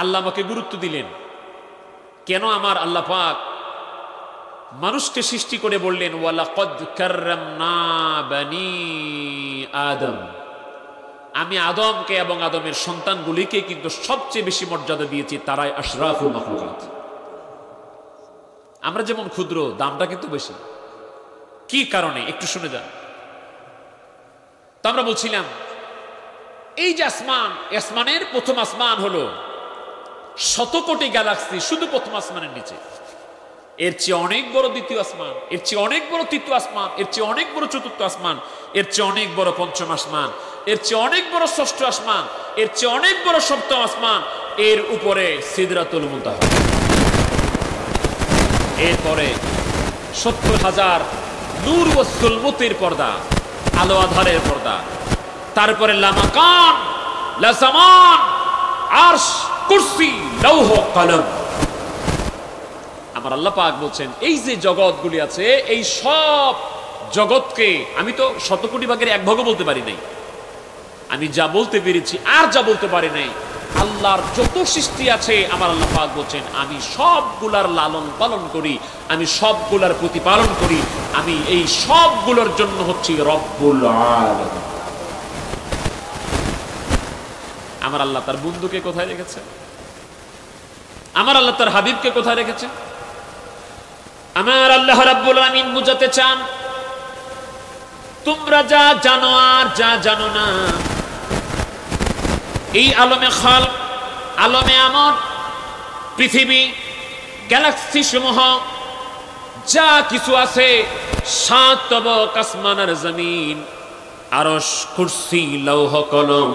আল্লাহ আমাকে গুরুত্ব দিলেন? কেন আমার আল্লাহ পাক মানুষকে সৃষ্টি করে বললেন ওয়ালাকাদ কাররামনা বানি আদম, আমি আদমকে এবং আদমের সন্তানগুলিকে কিন্তু সবচেয়ে বেশি মর্যাদা দিয়েছি, তারাই আশরাফুল মাখলুকাত। আমরা যেমন ক্ষুদ্র, দামটা কিন্তু বেশি। কি কারণে একটু শুনে যান। তো আমরা বলছিলাম, এই যে আসমান, আসমানের প্রথম আসমান হলো 100 কোটি গ্যালাক্সি শুধু প্রথম আসমানের নিচে। এর চেয়ে অনেক বড় দ্বিতীয় আসমান, এর চেয়ে অনেক বড় তৃতীয় আসমান, এর চেয়ে অনেক বড় চতুর্থ আসমান, এর চেয়ে অনেক বড় পঞ্চম আসমান, এর চেয়ে অনেক বড় ষষ্ঠ আসমান, এর চেয়ে অনেক বড় সপ্তম আসমান, এর উপরে সিদরাতুল মুনতাহা, এরপরে 70,000 নূর ও সুলমতের পর্দা, আলো আধারের পর্দা, তারপরে লামাকান, লাজামান, আরশ, কুরসি, লৌহ, কলম। আমার আল্লাহ পাক বলছেন, এই যে জগৎগুলি আছে, এই সব জগৎকে আমি তো 100 কোটি ভাগের এক ভাগও বলতে পারি নাই। আমি যা বলতে পেরেছি আর যা বলতে পারি নাই, আল্লাহর যত সৃষ্টি আছে আমার আল্লাহ পাক বলছেন আমি সবগুলার লালন পালন করি, আমি সবগুলার প্রতিপালন করি, আমি এই সবগুলোর জন্য হচ্ছি রব্বুল আলামিন। আমার আল্লাহ তার বন্ধুকে কোথায় রেখেছে? আমার আল্লাহ তার হাবিবকে কোথায় রেখেছে? আমার আল্লাহ রাব্বুল আলামিন বুঝাতে চান, তোমরা যা জানো আর যা জানো না, এই আলমে খালক, আলমে আমর, পৃথিবী, গ্যালাক্সি সমূহ যা কিছু আছে, 7 তবক আসমান আর জমিন, আরশ, কুরসি, লৌহ, কলম,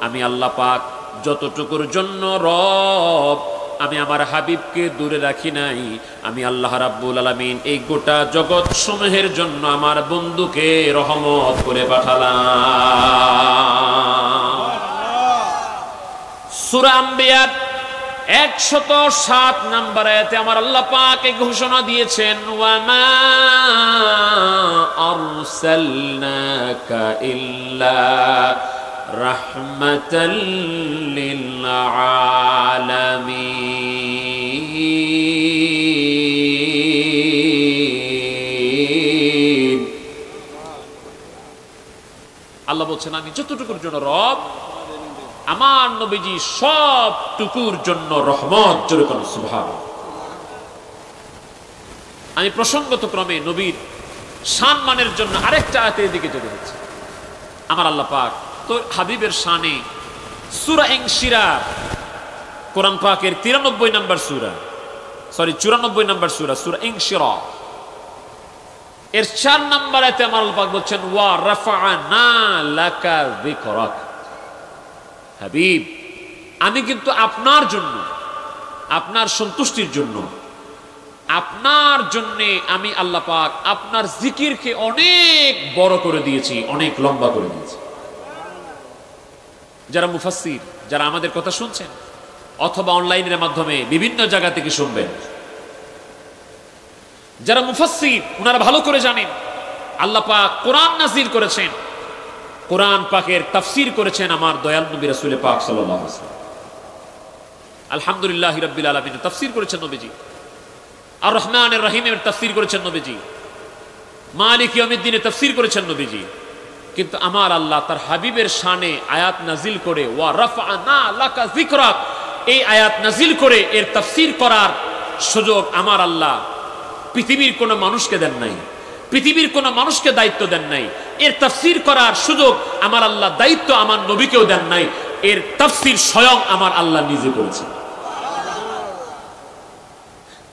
আমি আল্লাহ পাক যতটুকুর জন্য রব, আমি আমার হাবিবকে দূরে রাখি নাই। আমি আল্লাহ রাব্বুল আলামিন এই গোটা জগৎ সমূহের জন্য আমার বন্ধুকে রহমত করে পাঠালাম। সূরা আম্বিয়া 107 নম্বর আয়াতে আমার আল্লাহ পাক এই ঘোষণা দিয়েছেন, ওয়ামা আরসালনাকা ইল্লা রাহমাতাল লিল আলামিন। আল্লাহ বলছেন আমি যতটুকুর জন্য রব, আমার নবীজি সবটুকুর জন্য রহমত। জোরে কোন সুবহানাল্লাহ। আমি প্রসঙ্গত ক্রমে নবীর সম্মানের জন্য আরেকটা আয়াতের দিকে চলে যাচ্ছি। আমার আল্লাহ পাক তো হাবিবের শানে সূরা ইনশিরাহ, কোরআন পাকের 93 নম্বর সূরা, 94 নম্বর সূরা, সূরা ইনশিরাহ এর 4 নম্বর আয়াতে আমার আল্লাহ পাক বলছেন, ওয়া রাফা'না লাকা যিকরাক। হাবিব, আমি কিন্তু আপনার জন্য, আপনার সন্তুষ্টির জন্য, আপনার জন্য আমি আল্লাহ পাক আপনার জিকিরকে অনেক বড় করে দিয়েছি, অনেক লম্বা করে দিয়েছি। যারা মুফাসসির, যারা আমাদের কথা শুনছেন অথবা অনলাইনের মাধ্যমে বিভিন্ন জায়গা থেকে শুনবেন, যারা মুফাসসির ওনারা ভালো করে জানেন আল্লাহ পাক কোরআন নাযিল করেছেন, কোরআন পাকের তাফসীর করেছেন আমার দয়াল নবী রাসূল পাক সাল্লাল্লাহু আলাইহি ওয়াসাল্লাম। আলহামদুলিল্লাহি রাব্বিল আলামিন তাফসীর করেছেন নবীজি, আর রহমানির রহিমের তাফসীর করেছেন নবীজি, মালিক ইয়াউমিদ্দিনের তাফসীর করেছেন নবীজি। কিন্তু আমার আল্লাহ তার হাবিবের শানে আয়াত নাজিল করে, ওয়া রাফা'না লাকা যিকরাক, এই আয়াত নাজিল করে এর তাফসীর করার সুযোগ আমার আল্লাহ পৃথিবীর কোন মানুষকে দেন নাই, পৃথিবীর কোন মানুষকে দায়িত্ব দেন নাই। এর তাফসীর করার সুযোগ আমার আল্লাহ দায়িত্ব আমার নবীকেও দেন নাই। এর তাফসীর স্বয়ং আমার আল্লাহ নিজে করেছেন।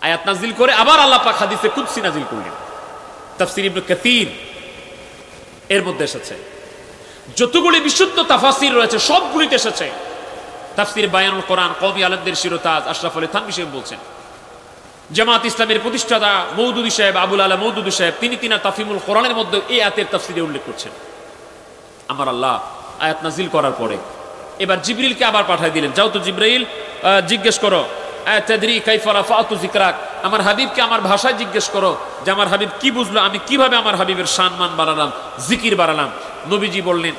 আয়াত নাজিল করে আবার আল্লাহ পাক হাদিসে কুদসি নাজিল করলেন। তাফসীর ইবনে কাসীর এর মধ্যে এসেছে, যতগুলি বিশুদ্ধ তাফাসীর রয়েছে সবগুলিতে এসেছে। তাফসীর বায়ানুল কোরআন কওমি আলেমদের শিরোতাজ আশরাফ আলী থানভী সাহেব বলছেন, জামাত ইসলামের প্রতিষ্ঠাতা মওদুদী সাহেব, আবুল আলা মওদুদী সাহেব, তিনি তাফহিমুল কোরআনের মধ্যে এই আয়াতের তাফসীরে উল্লেখ করছেন। আমার আল্লাহ আয়াত নাজিল করার পরে এবার জিবরিলকে আবার পাঠিয়ে দিলেন, যাও তো জিবরাইল জিজ্ঞেস করো, আতাদরি কাইফা রাফাতু যিকরাক, আমার হাবিবকে আমার ভাষায় জিজ্ঞেস করো যে আমার হাবিব কি বুঝলো, আমি কিভাবে আমার হাবিবের সম্মান বাড়ালাম, জিকির বাড়ালাম। নবীজি বললেন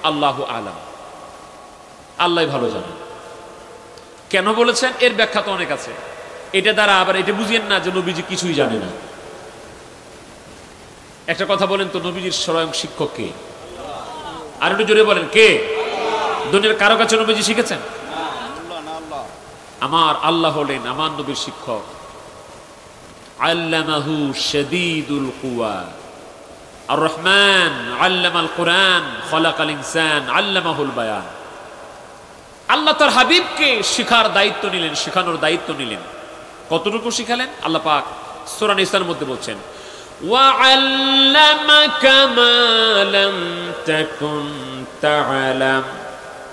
আল্লাহু আলাম, আল্লাহই ভালো জানেন। কেন বলেছেন এর ব্যাখ্যা তো অনেক আছে, এটা দ্বারা আবার এটা বুঝিয়েন না যে নবীজি কিছুই জানে না। একটা কথা বলেন তো, নবীজির স্বয়ং শিক্ষক কে? আর একটু জোরে বলেন কে? দুনিয়ার কারো কাছে নবীজি শিখেছেন? আমার আল্লাহ হলেন আমার নবীর শিক্ষক। আল্লামাহু শাদীদুল কুওয়া, আর রহমান আল্লামাল কোরআন, খলাকাল ইনসান আল্লামাহুল বায়ান। আল্লাহ তার হাবিবকে শিখার দায়িত্ব নিলেন, শেখানোর দায়িত্ব নিলেন। কতটুকু শিখালেন? আল্লাহ পাক সূরা নিসার মধ্যে বলছেন, ওয়া আল্লামাকা মা লাম তাকুন তা'লাম।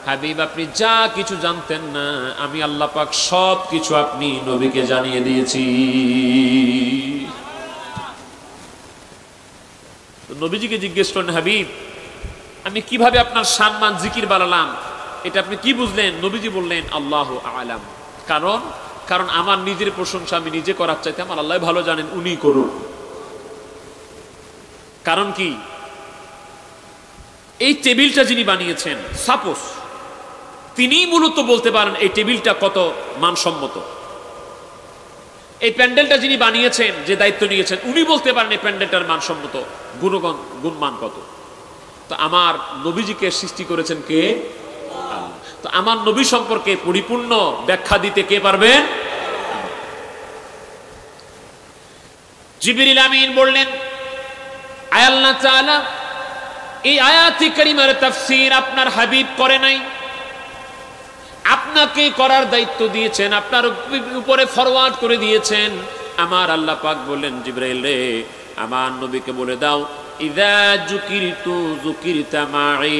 হাবিব, আপনি যা কিছু জানতেন না আমি আল্লাহ পাক সব কিছু আপনি নবীকে জানিয়ে দিয়েছি। নবীজিকে জিজ্ঞেস করেন, হাবিব আমি কিভাবে আপনার সম্মান জিকির বাড়ালাম, এটা আপনি কি বুঝলেন? নবীজি বললেন আল্লাহু আ'লাম। কারণ আমার নিজের প্রশংসা আমি নিজে করার চাইতে আমার আল্লাহ ভালো জানেন, উনি করুন। কারণ কি? এই টেবিলটা যিনি বানিয়েছেন, সাপোজ তিনি মূলত বলতে পারেন এই টেবিলটা কত মানসম্মত। এই প্যান্ডেলটা যিনি বানিয়েছেন, যে দায়িত্ব নিয়েছেন, উনি বলতে পারেন এই প্যান্ডেলটার মানসম্মত, গুণমান কত। তো আমার নবীজিকে সৃষ্টি করেছেন কে? আল্লাহ। তো আমার নবী সম্পর্কে পরিপূর্ণ ব্যাখ্যা দিতে কে পারবেন? জিবরিল আমিন বললেন, আয় আল্লাহ তাআলা এই আয়াতে কারিমার তাফসীর আপনার হাবিব করে নাই, আপনাকে করার দায়িত্ব দিয়েছেন, আপনার উপরে ফরওয়ার্ড করে দিয়েছেন। আমার আল্লাহ পাক বললেন, জিবরাইল রে আমার নবীকে বলে দাও, ইযা যুকিরতু যুকিরতা মাই,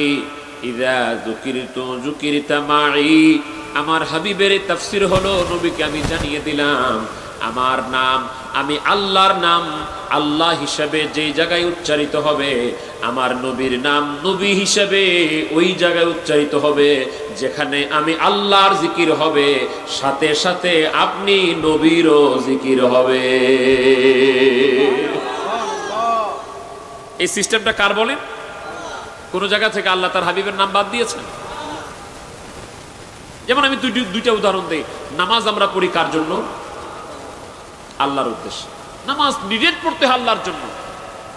ইযা যুকিরতু যুকিরতা মাই। আমার হাবিবের তাফসীর হলো, নবীকে আমি জানিয়ে দিলাম আমার নাম, আমি আল্লাহর নাম আল্লাহ হিসেবে যেই জায়গায় উচ্চারিত হবে, আমার নবীর নাম নবী হিসেবে ওই জায়গায় উচ্চারিত হবে যেখানে আমি আল্লাহর জিকির হবে, সাথে সাথে আপনি নবীরও জিকির হবে। এই সিস্টেমটা কার বলেন? কোন জায়গা থেকে আল্লাহ তার হাবিবের নাম বাদ দিয়েছেন? যেমন আমি দুইটা উদাহরণ দেই। নামাজ আমরা পড়ি কার জন্য? আল্লাহর উদ্দেশ্যে। নামাজ নিডেড পড়তে হয় আল্লাহর জন্য,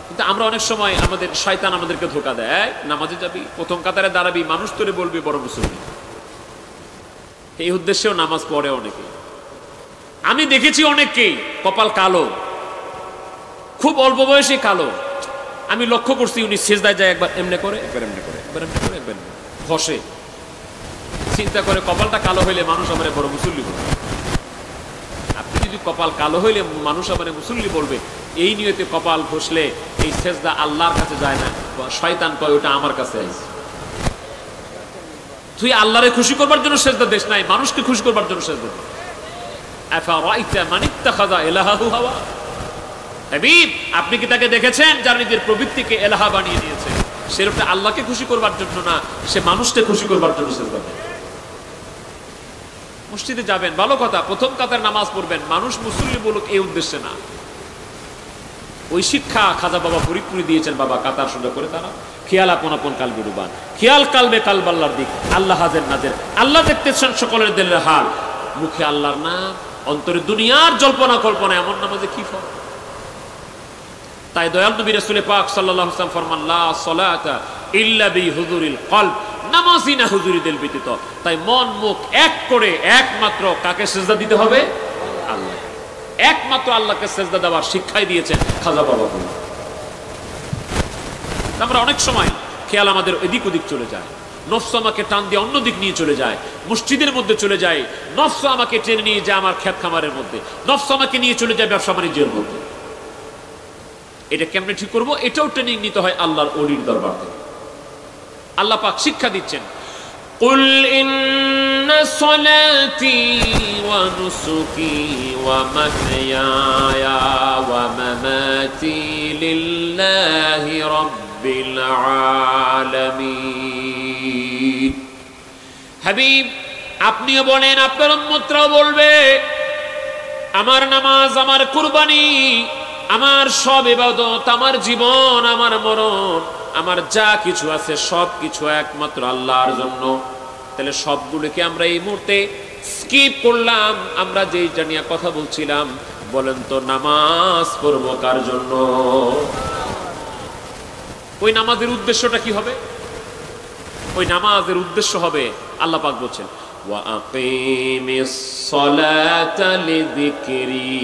কিন্তু আমরা অনেক সময় আমাদের শয়তান আমাদেরকে ধোঁকা দেয়, নামাজে যাবি, প্রথম কাতারে দাঁড়াবি, মানুষ তোরে বলবি বড় মুসলমান। এই উদ্দেশ্যেও নামাজ পড়ে অনেকে। আমি দেখেছি অনেককেই কপাল কালো, খুব অল্প বয়সে কালো। আমি লক্ষ্য করছি উনি সেজদায় যায় একবার এমনি করে, একবার এমনি করে, একবার এমনি করে, একবার ঘষে। চিন্তা করে কপালটা কালো হইলে মানুষ আমার বড় মুসল্লি বলবে। আপনি যদি কপাল কালো হইলে মানুষ আমার মুসল্লি বলবে, এই নিয়তে কপাল ঘষলে এই সেজদা আল্লাহর কাছে যায় না, শয়তান কয় ওটা আমার কাছে আইছে। তুই আল্লাহরে খুশি করবার জন্য সেজদা দেশ নাই, মানুষকে খুশি করবার জন্য সেজদা দেশ। আফারাইতা মান ইত্তাখাযা ইলাহাহু হাওয়া। হাবিব, আপনি কি তাকে দেখেছেন যার নিজের প্রবৃত্তিকে এলাহা বানিয়ে দিয়েছে? সে লোকটা আল্লাহকে খুশি করবার জন্য না, সে মানুষকে খুশি করবার জন্য সেজদা দেয়। মসজিদে যাবেন ভালো কথা, প্রথম কাতার নামাজ পড়বেন, মানুষ মুসল্লি বলুক এই উদ্দেশ্যে না। ওই শিক্ষা খাজা বাবা ফরিদপুরি দিয়েছেন, বাবা কাতার সোজা করে তারা খেয়াল আপন আপন কালবে রুবান, খেয়াল কালবে কালব আল্লাহর দিক, আল্লাহ হাজের নাজের, আল্লাহ দেখতেছেন সকলের দিলের হাল, মুখে আল্লাহর নাম, অন্তরে দুনিয়ার জল্পনা কল্পনা, এমন নামাজে কি ফল? তাই দয়াল নবী রাসূল পাক সাল্লাল্লাহু আলাইহি ওয়াসাল্লাম ফরমান, লা সালাতা ইল্লা বিহুজুরিল কলব, নামাজই না হুজুরি দিল ব্যতীত। তাই মন মুখ এক করে একমাত্র কাকে সেজদা দিতে হবে? আল্লাহ। একমাত্র আল্লাহকে সেজদা দেওয়ার শিক্ষাই দিয়েছেন খাজা বাবা। আমরা অনেক সময় খেয়াল আমাদের এদিক ওদিক চলে যায়, নফস আমাকে টান দিয়ে অন্য দিক নিয়ে চলে যায়, মসজিদের মধ্যে চলে যায়, নফস আমাকে টেনে নিয়ে যায় আমার ক্ষেত খামারের মধ্যে, নফস আমাকে নিয়ে চলে যায় ব্যবসা বাণিজ্যের মধ্যে। এটা কেমনে ঠিক করবো? এটাও ট্রেনিং নিতে হয় আল্লাহর ওলির দরবার থেকে। আল্লাহ পাক শিক্ষা দিচ্ছেন, কুল ইন্না সলাতি ওয়া নুসুকি ওয়া মাহইয়ায়া ওয়া মামাতি লিল্লাহি রাব্বিল আলামিন। হাবিব, আপনিও বলেন, আপনার উম্মতরাও বলবে, আমার নামাজ, আমার কুরবানি, আমার সব ইবাদত, আমার জীবন, আমার মরণ, আমার যা কিছু আছে সব কিছু একমাত্র আল্লাহর জন্য। তাহলে সবগুলোকে আমরা এই মুহূর্তে স্কিপ করলাম। আমরা যেইটা নিয়ে কথা বলছিলাম, বলেন তো নামাজ পড়বো কার জন্য? ওই নামাজের উদ্দেশ্যটা কি হবে? ওই নামাজের উদ্দেশ্য হবে, আল্লাহ পাক বলছেন, ওয়া আকিমিস সালাতা লিযিকরি।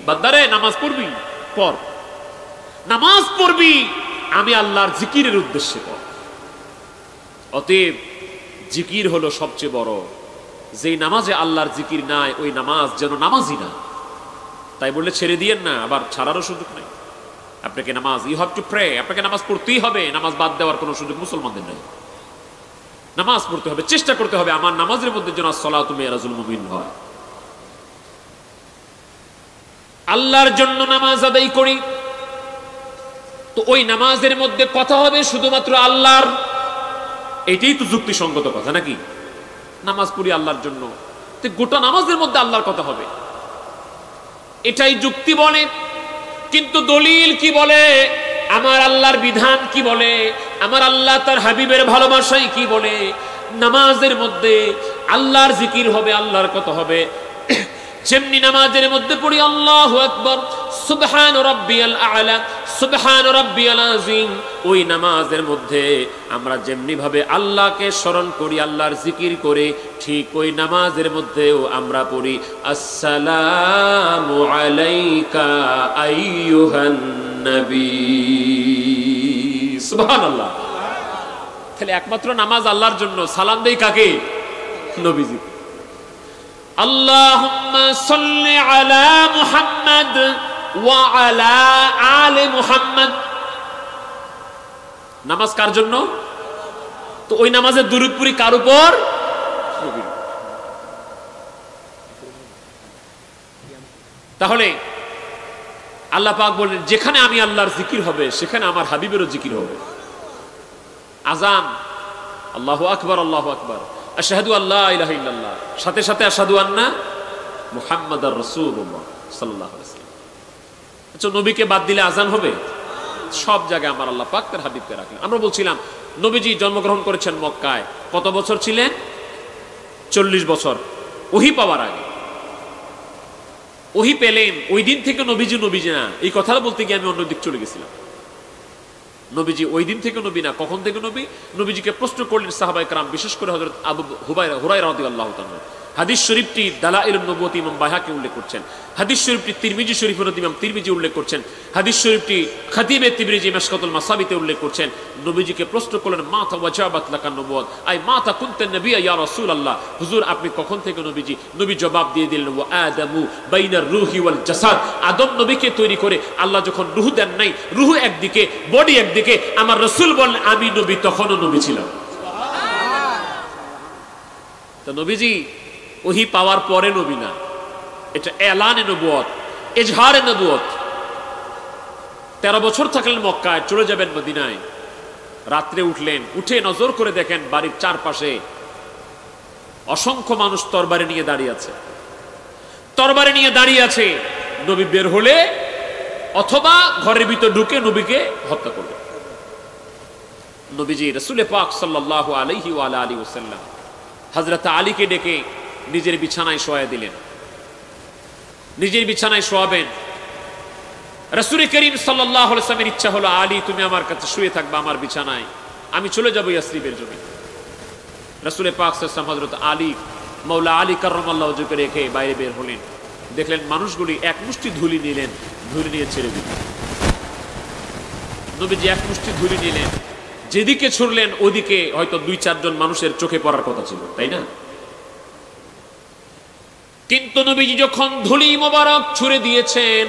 বান্দারে, নামাজ পড়বি, পড়। নামাজ পড়বি আমি আল্লাহর জিকিরের উদ্দেশ্যে পড়। অতএব জিকির হলো সবচেয়ে বড়। যেই নামাজে আল্লাহর জিকির নাই, ওই নামাজ যেন নামাজই না। তাই বললে ছেড়ে দিয়েন না, আবার ছাড়ারও সুযোগ নাই। আপনাকে নামাজ, ইউ হ্যাভ টু প্রে, আপনাকে নামাজ পড়তেই হবে। নামাজ বাদ দেওয়ার কোনো সুযোগ মুসলমানদের নাই। নামাজ পড়তে হবে, চেষ্টা করতে হবে আমার নামাজের মধ্যে যেন আসসালাতু মিরাজুল মুমিন হয়। আল্লাহর জন্য নামাজ আদায় করি, তো ওই নামাজের মধ্যে কথা হবে শুধুমাত্র আল্লাহর। এটাই তো যুক্তিসঙ্গত কথা নাকি? নামাজ পড়ি আল্লাহর জন্য, তো গোটা নামাজের মধ্যে আল্লাহর কথা হবে, এটাই যুক্তি বলে। কিন্তু দলিল কি বলে? আমার আল্লাহর বিধান কি বলে? আমার আল্লাহ তার হাবিবের ভালোবাসাই কি বলে? নামাজের মধ্যে আল্লাহর জিকির হবে, আল্লাহর কথা হবে। যেমনি নামাজের মধ্যে পড়ি আল্লাহু আকবার, সুবহান রাব্বিয়াল আ'লা, সুবহান রাব্বিয়াল আযীম, ওই নামাজের মধ্যে আমরা যেমনি ভাবে আল্লাহকে স্মরণ করি, আল্লাহর জিকির করে, ঠিক ওই নামাজের মধ্যেও আমরা পড়ি আসসালামু আলাইকা আইয়ুহান নবী। সুবহানাল্লাহ। তাহলে একমাত্র নামাজ আল্লাহর জন্য, সালাম দেই কাকে? নবীজি। আল্লাহুম্মা সাল্লি আলা মুহাম্মাদ ওয়া আলা আলি মুহাম্মাদ। নামাজ কার জন্য? তো ওই নামাজের দুরূদ পড়ি কার উপর? নবীর। তাহলে আল্লাহ পাক বলেন যেখানে আমি আল্লাহর জিকির হবে সেখানে আমার হাবিবেরও জিকির হবে। আজান আল্লাহু আকবার আল্লাহু আকবার আশহাদু আল্লা ইলাহা ইল্লাল্লাহ, সাথে সাথে আশহাদু আন্না মুহাম্মাদার রাসূলুল্লাহ সাল্লাল্লাহু আলাইহি ওয়াসাল্লাম। আচ্ছা, নবীকে বাদ দিলে আজান হবে? সব জায়গায় আমার আল্লাহ পাক তার হাবিবকে রাখলেন। আমরা বলছিলাম নবীজি জন্মগ্রহণ করেছেন মক্কায়, কত বছর ছিলেন? 40 বছর ওহী পাওয়ার আগে। ওহী পেলেন ওই দিন থেকে নবীজি নবীজি না, এই কথাটা বলতে গিয়ে আমি অন্য দিক চলে গেছিলাম। নবীজি ওই দিন থেকে নবী না, কখন থেকে নবী? নবীজিকে প্রশ্ন করলেন সাহাবায়ে কেরাম, বিশেষ করে হযরত আবু হুরায়রা রাদিয়াল্লাহু তাআলা। হাদিস শরীফটি দালাইলুন নবুওয়াত ইমাম বাইহাকি উল্লেখ করছেন, হাদিস শরীফটি তিরমিজি শরীফের ইমাম তিরমিজি উল্লেখ করছেন, হাদিস শরীফটি খাতিবে তিবরিজি মিশকাতুল মাসাবিতে উল্লেখ করছেন। নবীজিকে প্রশ্ন করলেন মাতা ওয়াজাবাত লাকান নবুওয়াত, আই মাতা কুনতা নবিয়্যা ইয়া রাসূলুল্লাহ, হুজুর আপনি কখন থেকে নবীজি? নবী জবাব দিয়ে দিলেন ওয়া আদামু বাইনার রূহি ওয়াল জাসাদ, আদম নবীকে তৈরি করে আল্লাহ যখন রূহ দেন নাই, রূহ একদিকে বডি একদিকে, আমার রাসূল বলেন আমি নবী তখনও নবী ছিলাম। তো নবীজি ওহী পাওয়ার পরে নবী না, এটা এলানে নবুয়ত, ইজহারে নবুয়ত। 13 বছর থাকলেন মক্কায়, চলে যাবেন মদিনায়। রাত্রে উঠলেন, উঠে নজর করে দেখেন বাড়ির চারপাশে অসংখ্য মানুষ তরবারি নিয়ে দাঁড়িয়ে আছে, তরবারি নিয়ে দাঁড়িয়ে আছে। নবী বের হলে অথবা ঘরের ভিতর ঢুকে নবীকে হত্যা করবে। নবীজি রাসূল পাক সাল্লাল্লাহু আলাইহি ওয়া আলিহি ওয়াসাল্লাম হযরত আলীকে ডেকে নিজের বিছানায় শোয়া দিলেন। নিজের বিছানায় শোয়াবেন। রাসূল করিম সাল্লাল্লাহু আলাইহি ওয়াসাল্লামের ইচ্ছা হলো আলী তুমি আমার কাছে শুয়ে থাকবা আমার বিছানায়, আমি চলে যাব ইয়াসরিবের জমি। রাসূল পাক সাল্লাল্লাহু আলাইহি ওয়াসাল্লাম হযরত আলী মাওলা আলী কাররামাল্লাহু ওয়াজহুকে রেখে বাইরে বের হলেন। দেখলেন মানুষগুলি এক মুষ্টি ধুলি নিলেন, ধুলি নিয়ে ছেড়ে দিলেন। নবীজি এক মুষ্টি ধুলি নিলেন, যেদিকে ছুড়লেন ওদিকে হয়তো 2-4 জন মানুষের চোখে পড়ার কথা ছিল, তাই না? কিন্তু নবীজি যখন ধুলি মোবারক ছুঁড়ে দিয়েছেন,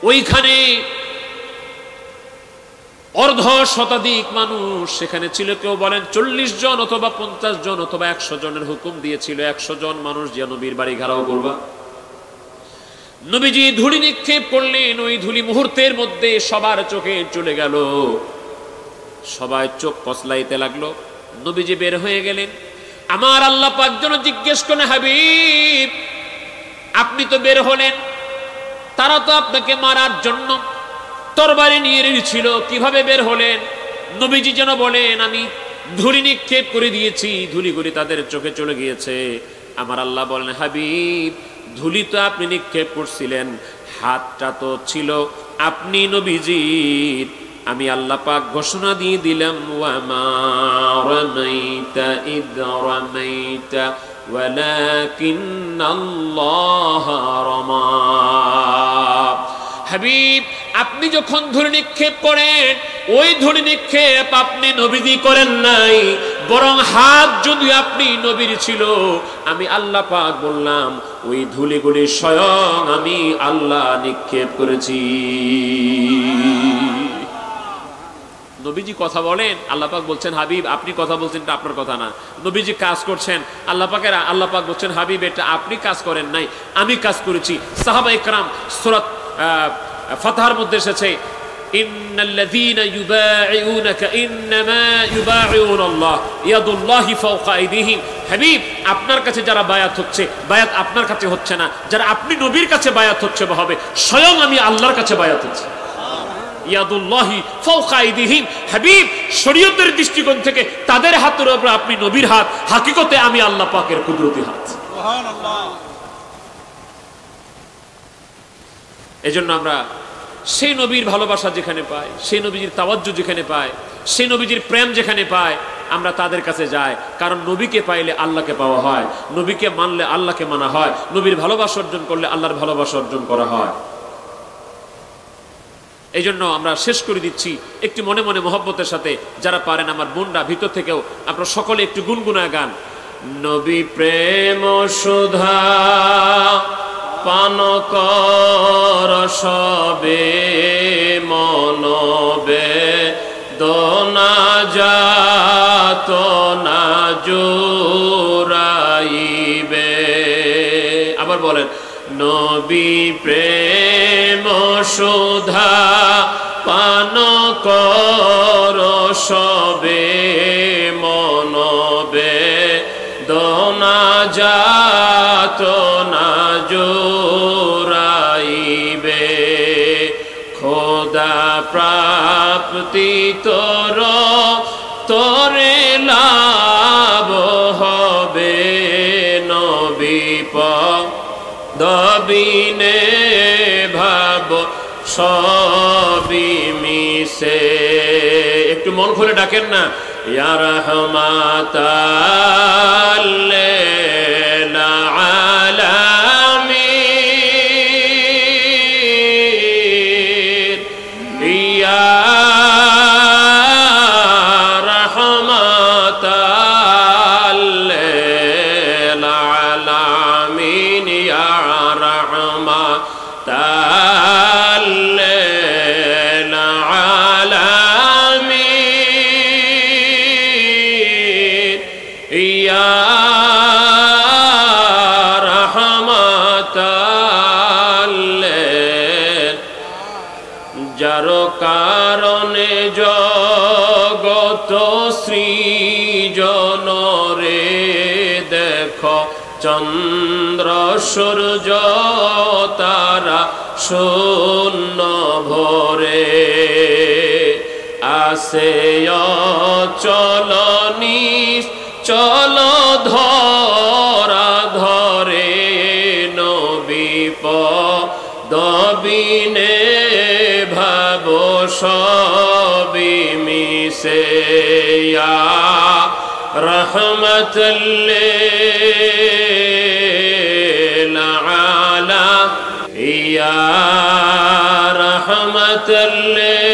ওইখানে অর্ধ শতাধিক মানুষ সেখানে ছিল। কেউ বলেন 40 জন অথবা 50 জন অথবা 100 জনের হুকুম দিয়েছিল, 100 জন মানুষ যে নবীর বাড়ি ঘেরাও করবা। নবীজি ধুলি নিক্ষেপ করলেন, ওই ধুলি মুহূর্তের মধ্যে সবার চোখে চলে গেল, সবাই চোখ কসলাইতে লাগলো। নবীজি বের হয়ে গেলেন। আমার আল্লাহ পাক যেন জিজ্ঞেস করেন হাবিব আপনি তো বের হলেন, তারা তো আপনাকে মারার জন্য তরবারি নিয়ে ছিল, কিভাবে বের হলেন? নবীজি যেন বলেন আমি ধুলি নিক্ষেপ করে দিয়েছি, ধুলিগুলি তাদের চোখে চলে গিয়েছে। আমার আল্লাহ বলেন হাবিব ধুলি তো আপনি নিক্ষেপ করছিলেন, হাতটা তো ছিল আপনি নবীজির। আমি আল্লাহ পাক ঘোষণা দিয়ে দিলাম ওয়া মা রামাইতা ইদ রামাইতা ওয়ালাকিন্নাল্লাহ রামা। হাবিব আপনি যখন ধুলি নিক্ষেপ করেন, ওই ধুলি নিক্ষেপ আপনি নবীজি করেন নাই, বরং হাত যদি আপনি নবীর ছিল, আমি আল্লাহ পাক বললাম ওই ধুলিগুলি স্বয়ং আমি আল্লাহ নিক্ষেপ করেছি। নবীজি কথা বলেন, আল্লাহ পাক বলছেন হাবিব আপনি কথা বলছেন, এটা আপনার কথা না। নবীজি কাজ করছেন, আল্লাহ পাক বলছেন হাবিব এটা আপনি কাজ করেন নাই, আমি কাজ করেছি। সাহাবায়ে কেরাম সূরা ফাতহার মধ্যে এসেছে ইন্নাল্লাযীনা ইউবাইউনাকা ইন্নামা ইউবাইউনাল্লাহ ইয়াদুল্লাহি ফাওকা আইদিহিম। হাবিব আপনার কাছে যারা বায়াত হচ্ছে, বায়াত আপনার কাছে হচ্ছে না, যারা আপনি নবীর কাছে বায়াত হচ্ছে বা হবে, স্বয়ং আমি আল্লাহর কাছে বায়াত হচ্ছি। ইয়াদুল্লাহি ফাওকা আইদিহিম। হাবিব শরীয়তের দৃষ্টিকোণ থেকে তাদের হাতের উপর আপনি নবীর হাত, হাকিকতে আমি আল্লাহ পাকের কুদরতি হাত। সুবহানাল্লাহ। এজন্য আমরা সেই নবীর ভালোবাসা যেখানে পাই, সেই নবীজির তাওয়াজ্জু যেখানে পাই, সেই নবীজির প্রেম যেখানে পাই, আমরা তাদের কাছে যাই। কারণ নবীকে পাইলে আল্লাহকে পাওয়া হয়, নবীকে মানলে আল্লাহকে মানা হয়, নবীর ভালোবাসা অর্জন করলে আল্লাহর ভালোবাসা অর্জন করা হয়। এই জন্য আমরা শেষ করে দিচ্ছি একটু মনে মনে মহব্বতের সাথে, যারা পারেন আমার বোনরা ভিতর থেকেও আপনারা সকলে একটু গুনগুনা গান। নবী প্রেম সুধা পান কর সবে মনবে দোনা যাত না জোরাইবে। আবার বলেন নবী প্রেম সুধা পান কর সবে মনবে দোনা যাত না জোরাইবে খোদা প্রাপ্তি তোর তোরে লাভ হবে নবী দবিনে ভাব সবই মিশে। একটু মন খুলে ডাকেন না, ইয়া রাহমাতাল লিল আলামিন, ইয়া রাহমাতাল লিল আলামিন, ইয়া রাহমাতাল লিল আলামিন, ইয়া রাহমাতাল লিল। যার কারণে জগত সৃজন রে দেখো চন্দ্র সূর্য তারা শূন্য ভরে আসে চলনি চল ধরা ধরে নবী দবিনে ভাব সবই মিশে। ইয়া রাহমাতাল লিল আলামিন, ইয়া রাহমাতাল লিল